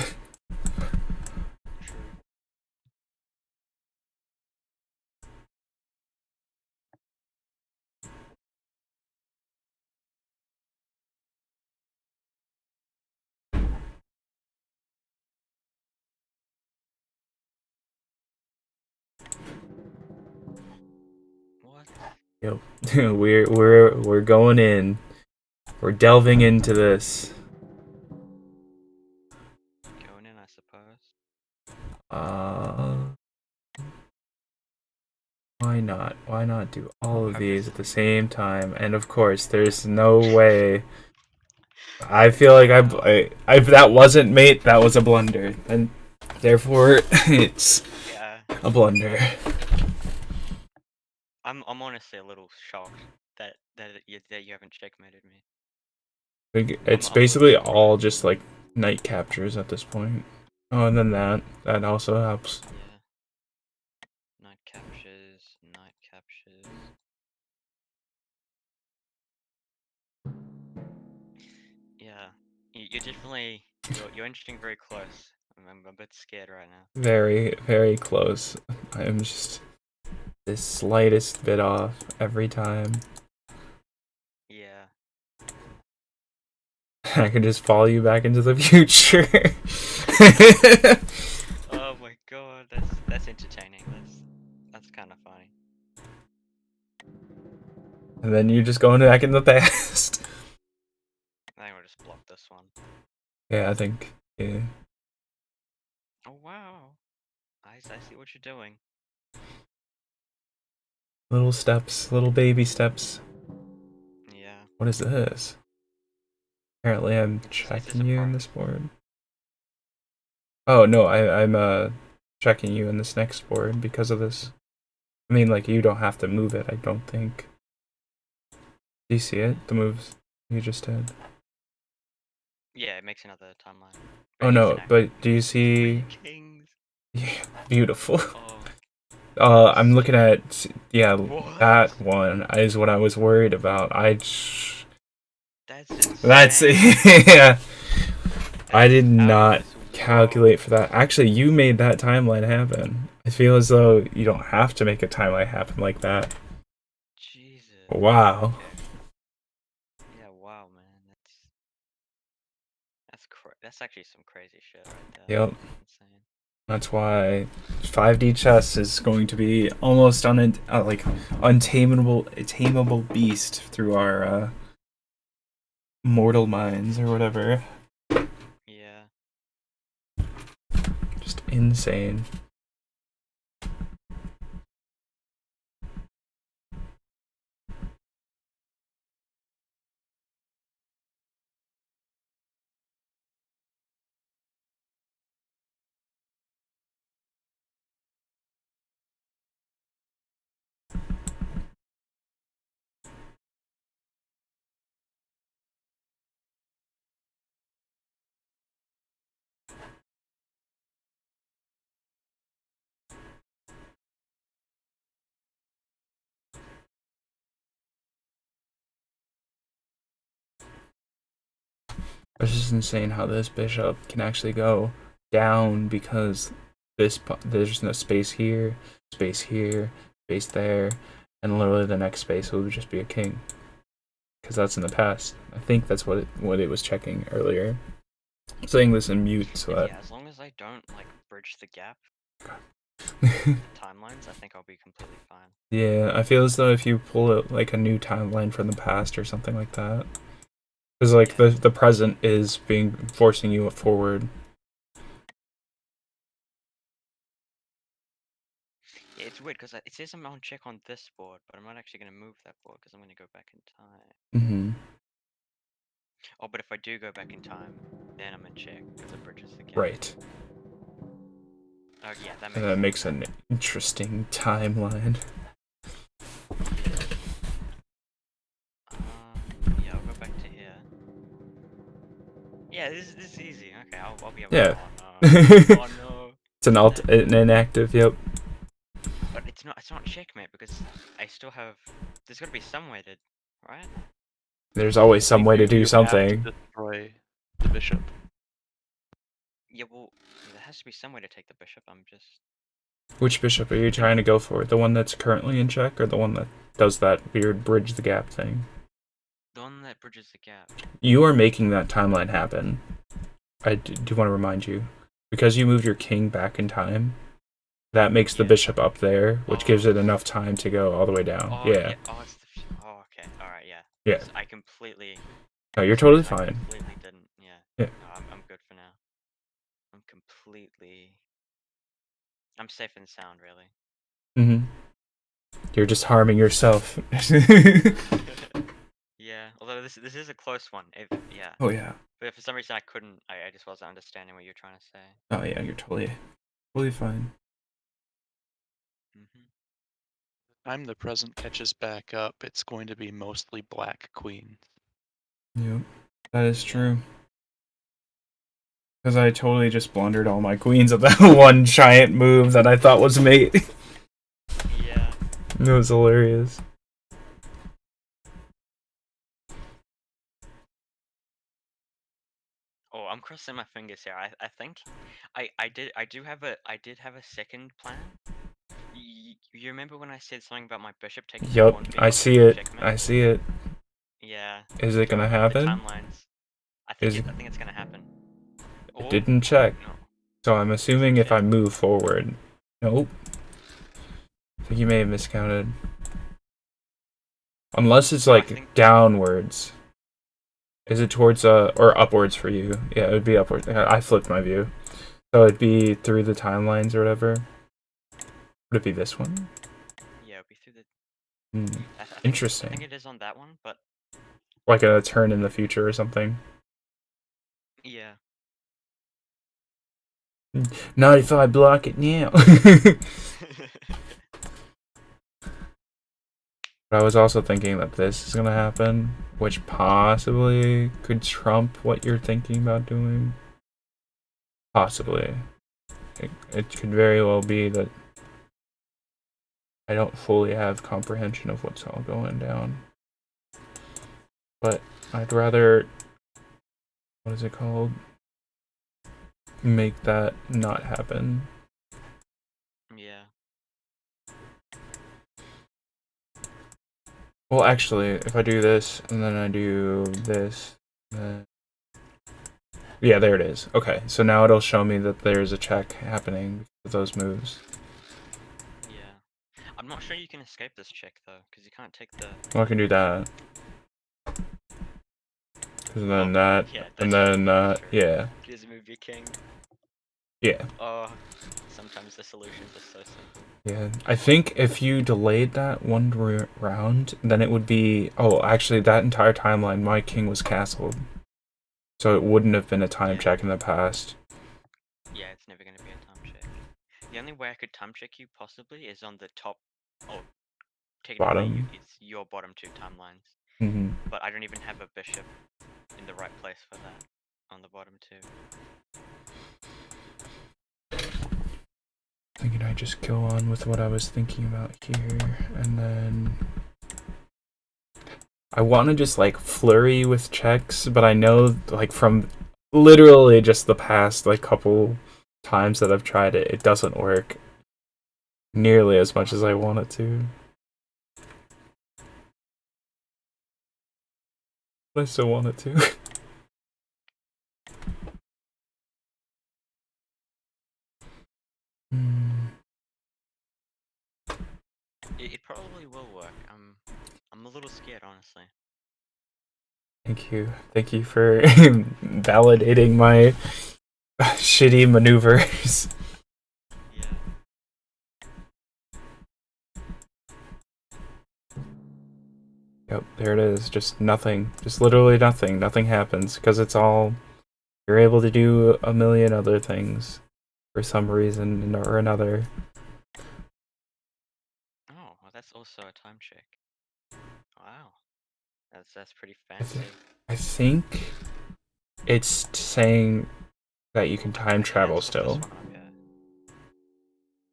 What? Yep. we're going in. We're delving into this. Going in, I suppose. Why not? Why not do all of these at the Purposely. same time? And of course, there's no way. I feel like I if that wasn't mate, that was a blunder, and therefore it's Yeah. a blunder. I'm honestly a little shocked that you haven't checkmated me. Like, it's I'm a little basically all surprised. just like knight captures at this point. Oh, and then that also helps. Yeah. Knight captures, knight captures. Yeah. You're definitely you're inching very close. I'm a bit scared right now. Very, very close. I'm just the slightest bit off every time. Yeah. I can just follow you back into the future. Oh my god, that's entertaining. That's kind of funny. And then you're just going back in the past. I think we'll just block this one. Yeah, I think. Yeah. Oh wow. I see what you're doing. Little steps, little baby steps. Yeah. What is this? Apparently, I'm Is this a checking you in part? this board. Oh no, I'm checking you in this next board because of this. I mean, like, you don't have to move it. I don't think. Do you see it? The moves you just did. Yeah, it makes another timeline. Oh But it's no, an but do you 3 see? kings. Yeah, beautiful. Oh, I'm looking at what? that one is what I was worried about. That's insane. That's yeah. I That's did out of not this calculate world. for that. Actually, you made that timeline happen. I feel as though you don't have to make a timeline happen like that. Jesus. Wow. Okay. Yeah, wow, man. That's actually some crazy shit right there. Yep. That's insane. That's why 5D chess is going to be almost like tameable beast through our mortal minds or whatever. Yeah. Just insane. It's just insane how this bishop can actually go down because there's no space here, space there, and literally the next space would just be a king. Because that's in the past. I think that's what it was checking earlier. I'm saying this in mute so that. Yeah, as long as I don't like bridge the gap timelines, I think I'll be completely fine. Yeah, I feel as though if you pull out like a new timeline from the past or something like that, because like the present is forcing you forward. Yeah, it's weird because it says I'm on check on this board, but I'm not actually going to move that board because I'm going to go back in time. Mm-hmm. Oh, but if I do go back in time, then I'm in check because it bridges the gap. Right. Oh yeah, that makes And that makes an interesting timeline. Yeah, I'll go back to here. Yeah, this is easy. Okay, I'll be able Yeah. to... Oh no. It's an inactive, yep. But it's not checkmate because I still have... There's got to be some way to... Right? There's always some way to do You have something. to destroy the bishop. Yeah, well, there has to be some way to take the bishop. I'm just... Which bishop are you trying to go for? The one that's currently in check, or the one that does that weird bridge the gap thing? The one that bridges the gap. You are making that timeline happen. I do want to remind you. Because you moved your king back in time, that makes the bishop up there, which gives it enough time to go all the way down. Oh, yeah. Oh, it's the... Oh, okay. Alright, yeah. Yeah. I completely... No, you're totally I fine. completely didn't, yeah. Yeah. No, I'm good for now. I'm completely... I'm safe and sound, really. Mm-hmm. You're just harming yourself. Yeah, although this is a close one. Yeah. Oh, yeah. But if for some reason I couldn't, I just wasn't understanding what you're trying to say. Oh, yeah, you're totally fine. The time the present catches back up, it's going to be mostly black queens. Yep, that is true. Because I totally just blundered all my queens at that one giant move that I thought was mate. Yeah. It was hilarious. Oh, I'm crossing my fingers here. I think I did have a second plan. You remember when I said something about my bishop taking the Yup, pawn being I able see to it. checkmate? I see it. Yeah. Is it gonna The happen? timelines. I think it's gonna happen. It didn't check. No. So I'm assuming if I move forward. Nope. I think you may have miscounted. Unless it's like downwards. Is it towards or upwards for you? Yeah, it would be upwards. I flipped my view. So it'd be through the timelines or whatever. Would it be this one? Yeah, it'll be through the... Interesting. I think it is on that one, but... Like a turn in the future or something? Yeah. Not if I block it now. But I was also thinking that this is gonna happen, which possibly could trump what you're thinking about doing. Possibly. It could very well be that I don't fully have comprehension of what's all going down. But I'd rather, what is it called? Make that not happen. Yeah. Well, actually, if I do this, and then I do this, then... Yeah, there it is. Okay, so now it'll show me that there's a check happening with those moves. Yeah. I'm not sure you can escape this check, though, because you can't take the... Well, I can do that. And then yeah, and then, yeah. Just move your king. Yeah. Oh, sometimes the solutions are so simple. Yeah, I think if you delayed that one round, then it would be... Oh, actually, that entire timeline, my king was castled. So it wouldn't have been a time check in the past. Yeah, it's never going to be a time check. The only way I could time check you, possibly, is on the top... Oh, technically, Bottom. It's your bottom two timelines. Mm-hmm. But I don't even have a bishop in the right place for that, on the bottom two. Thinking I just go on with what I was thinking about here, and then I want to just like flurry with checks, but I know like from literally just the past like couple times that I've tried it, it doesn't work nearly as much as I want it to. But I still want it to. It probably will work. I'm a little scared, honestly. Thank you for validating my shitty maneuvers. Yeah. Yep, there it is. Just nothing. Just literally nothing. Nothing happens because it's all. You're able to do a million other things for some reason or another. Oh, well, that's also a time check. Wow. That's pretty I, fancy. I think it's saying that you can time travel Let's stop still. this one up here.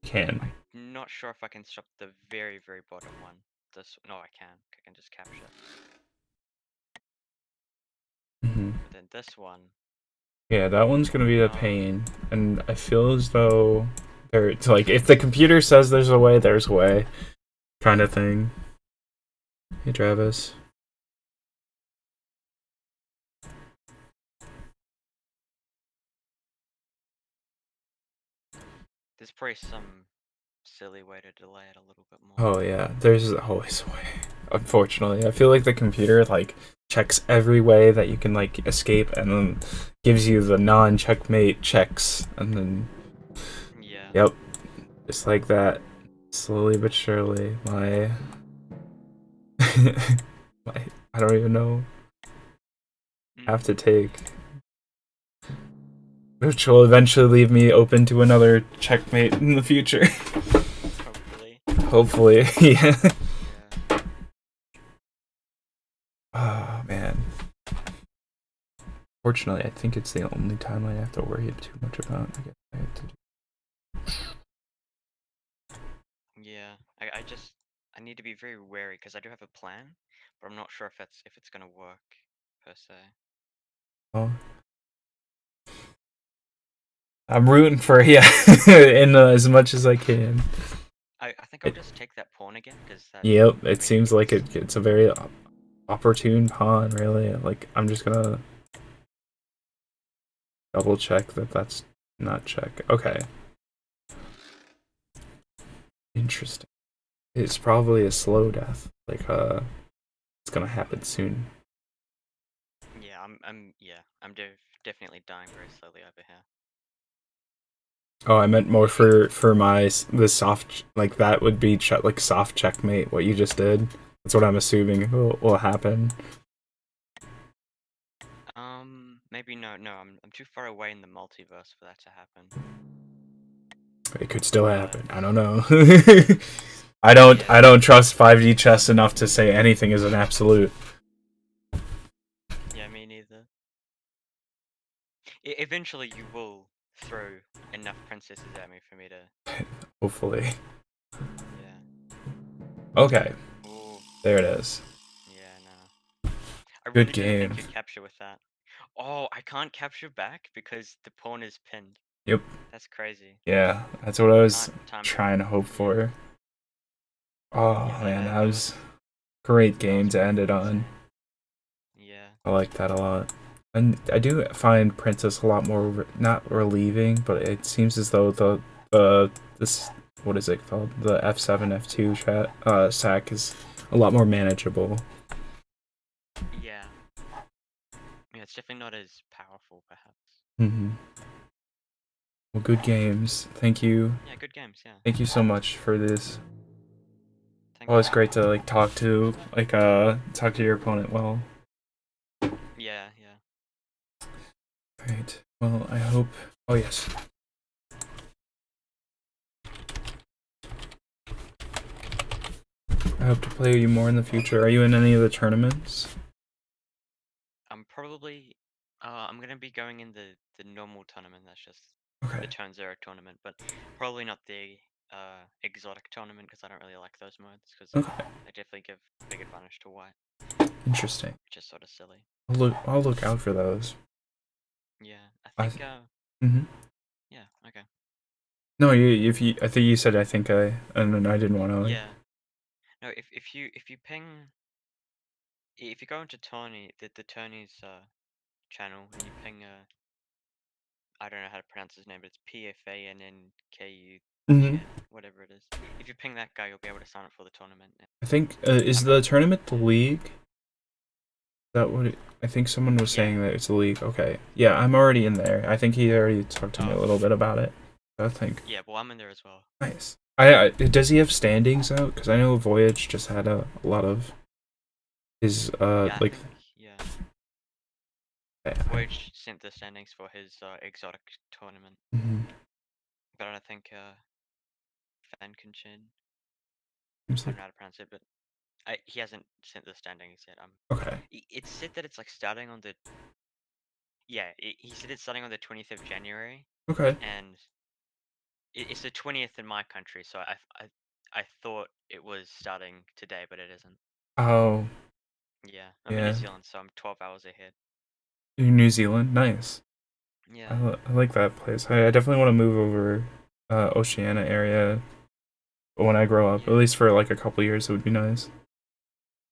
Can. I'm not sure if I can stop the very, very bottom one. No, I can. I can just capture. Mm-hmm. But then this one. Yeah, that one's gonna be a pain, and I feel as though it's like if the computer says there's a way, there's a way, kind of thing. Hey, Travis. There's probably some silly way to delay it a little bit more. Oh yeah, there's always a way. Unfortunately, I feel like the computer like checks every way that you can like escape, and then gives you the non-checkmate checks, and then Yeah. yep, just like that, slowly but surely. My, I don't even know. Have to take, which will eventually leave me open to another checkmate in the future. Hopefully. Hopefully, yeah. Yeah. Oh man. Fortunately, I think it's the only timeline I have to worry too much about. I guess I have to do. Yeah. I need to be very wary because I do have a plan, but I'm not sure if it's gonna work per se. Oh. I'm rooting for yeah, in as much as I can. I think I'll just take that pawn again because that. Yep, it seems like it's a very opportune pawn, really. Like I'm just gonna double check that that's not check. Okay. Interesting. It's probably a slow death. Like it's gonna happen soon. Yeah, I'm definitely dying very slowly over here. Oh, I meant more for the soft, like that would be like soft checkmate. What you just did. That's what I'm assuming will happen. Maybe no. I'm too far away in the multiverse for that to happen. It could still happen. I don't know. I don't trust 5D chess enough to say anything is an absolute. Yeah, me neither. Eventually, you will throw enough princesses at me for me to. Hopefully. Yeah. Okay. Ooh. There it is. Yeah, no. I Good really didn't game. think you'd capture with that. Oh, I can't capture back because the pawn is pinned. Yep. That's crazy. Yeah, that's what I was Time trying to hope for. Oh Yeah, man, that was great game to end it on. Yeah. I like that a lot. And I do find Princess a lot more not relieving, but it seems as though this what is it called? The F7 F2 sack is a lot more manageable. Yeah. Yeah, it's definitely not as powerful, perhaps. Mm-hmm. Well, good games. Thank you. Yeah, good games. Yeah. Thank you so much for this. Thank Always you. great to like talk to your opponent well. Yeah, yeah. Right. Well, I hope. Oh yes. I hope to play you more in the future. Are you in any of the tournaments? I'm probably. I'm gonna be going in the normal tournament. That's just Okay. the turn 0 tournament, but probably not the exotic tournament because I don't really like those modes because Okay. they definitely give big advantage to white. Interesting. which is sort of silly. I'll look out for those. Yeah, I I think. Mhm. Yeah. Okay. No, I think you said I think and then I didn't want to. Yeah. No, if you ping, if you go into Tony, the Tony's channel, and you ping I don't know how to pronounce his name, but it's PFANNKUCHN, Mhm. whatever it is. If you ping that guy, you'll be able to sign up for the tournament. I think is the tournament the league? Is that what I think someone was saying Yeah. that it's a league. Okay. Yeah, I'm already in there. I think he already talked to me a Oh. little bit about it. I think. Yeah, well, I'm in there as well. Nice. Does he have standings out? Because I know Voyage just had a lot of his Yeah, I like. think, yeah. I- Voyage sent the standings for his exotic tournament, Mhm. but I don't think Fankinchin, Seems I don't like- know how to pronounce it, but he hasn't sent the standings yet. Okay. It's said that it's like starting on the. Yeah, he said it's starting on the 20th of January, Okay. and it's the 20th in my country, so I thought it was starting today, but it isn't. Oh, Yeah, I'm in yeah. New Zealand, so I'm 12 hours ahead. New Zealand, nice. Yeah. I like that place. I definitely want to move over Oceania area when I grow up. Yeah. At least for like a couple years, it would be nice.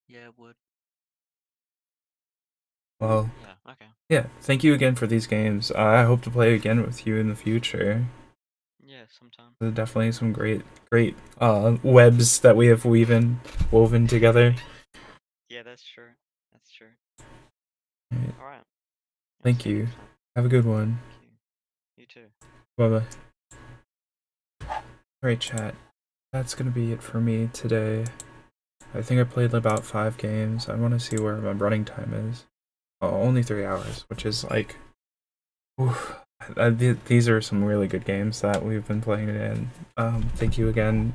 Yeah, it would. Well, Yeah, okay. yeah. Thank you again for these games. I hope to play again with you in the future. Yeah, sometime. There's definitely some great webs that we have woven together. Yeah, that's true. That's true. Right. Alright. Thank you. Have a good one. Thank you. You too. Bye bye. Alright, chat. That's gonna be it for me today. I think I played about 5 games. I want to see where my running time is. Oh, only 3 hours, which is like... Oof. These are some really good games that we've been playing in. Thank you again.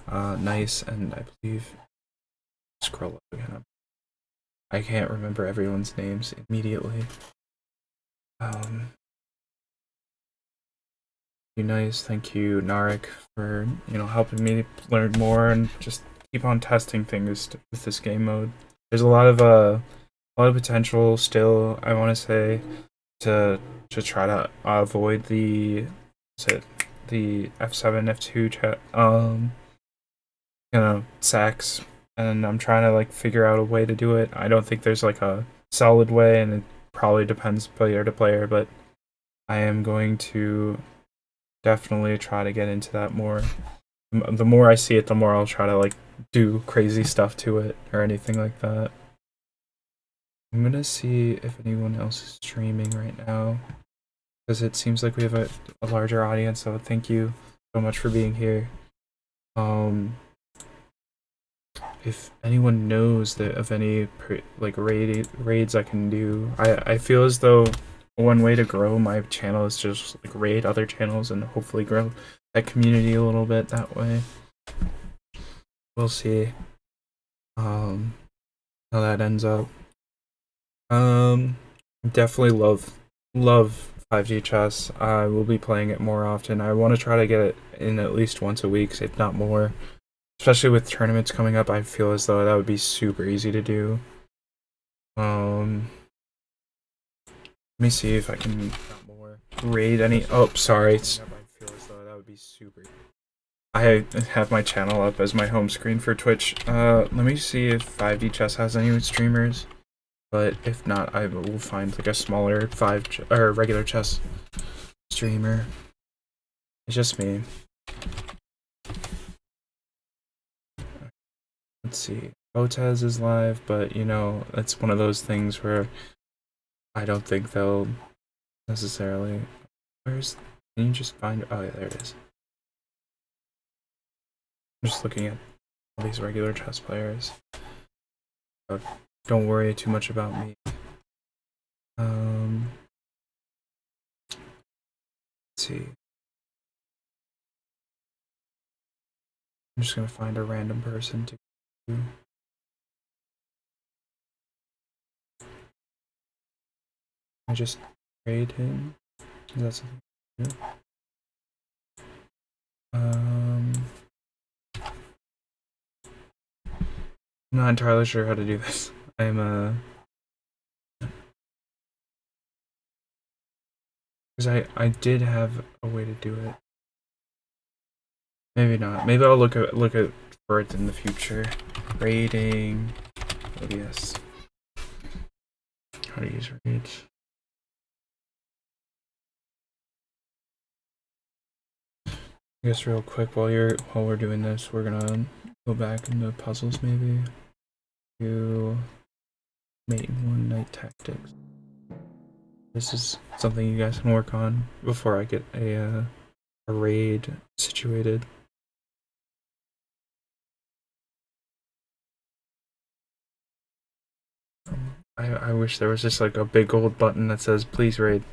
Nice, and I believe... Scroll up again. I can't remember everyone's names immediately. Be nice. Thank you, Narek, for helping me learn more and just keep on testing things with this game mode. There's a lot of potential still. I want to say to try to avoid the F7 F2 sacks, and I'm trying to like figure out a way to do it. I don't think there's like a solid way, and it probably depends player to player, but I am going to definitely try to get into that more. The more I see it, the more I'll try to like do crazy stuff to it or anything like that. I'm gonna see if anyone else is streaming right now, because it seems like we have a larger audience, so thank you so much for being here. If anyone knows of any like raids I can do, I feel as though one way to grow my channel is just like raid other channels and hopefully grow that community a little bit that way. We'll see how that ends up. Definitely love 5G chess. I will be playing it more often. I want to try to get it in at least once a week, if not more. Especially with tournaments coming up, I feel as though that would be super easy to do. Let me see if I can raid any. Oh, sorry. I feel as though that would be super. I have my channel up as my home screen for Twitch. Let me see if 5D Chess has any streamers. But if not, I will find like a smaller regular chess streamer. It's just me. Let's see. Otez is live, but it's one of those things where I don't think they'll necessarily. Can you just find? Oh yeah, there it is. I'm just looking at all these regular chess players. So don't worry too much about me. Let's see. I'm just gonna find a random person to. I just trade him. Is that something? Yeah. I'm not entirely sure how to do this. I'm because I did have a way to do it. Maybe not. Maybe I'll look at for it in the future. Raiding OBS. How to use raids. I guess real quick while we're doing this, we're gonna go back into puzzles maybe. Do mate in one night tactics. This is something you guys can work on before I get a raid situated. I wish there was just like a big gold button that says please raid.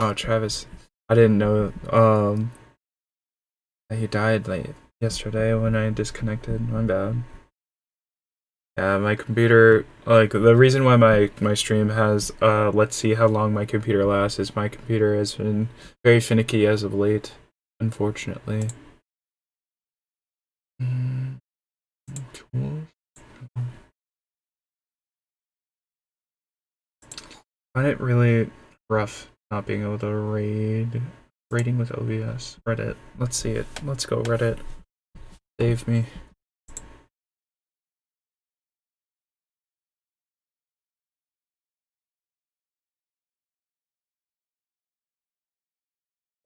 Oh, Travis, I didn't know that he died like yesterday when I disconnected. My bad. Yeah, my computer, like the reason why my stream has let's see how long my computer lasts is my computer has been very finicky as of late, unfortunately. Tools. I find it really rough not being able to raiding with OBS. Reddit. Let's see it. Let's go Reddit. Save me.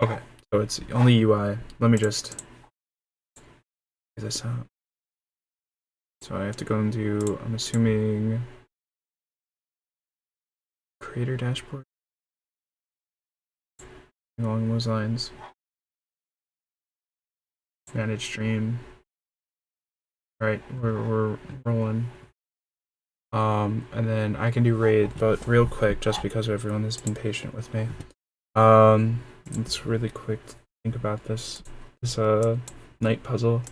Okay, so it's only UI. Let me just get this out. So I have to go into, I'm assuming, creator dashboard. Along those lines. Manage stream. Alright, we're rolling. And then I can do raid, but real quick, just because everyone has been patient with me. Let's really quick think about this night puzzle.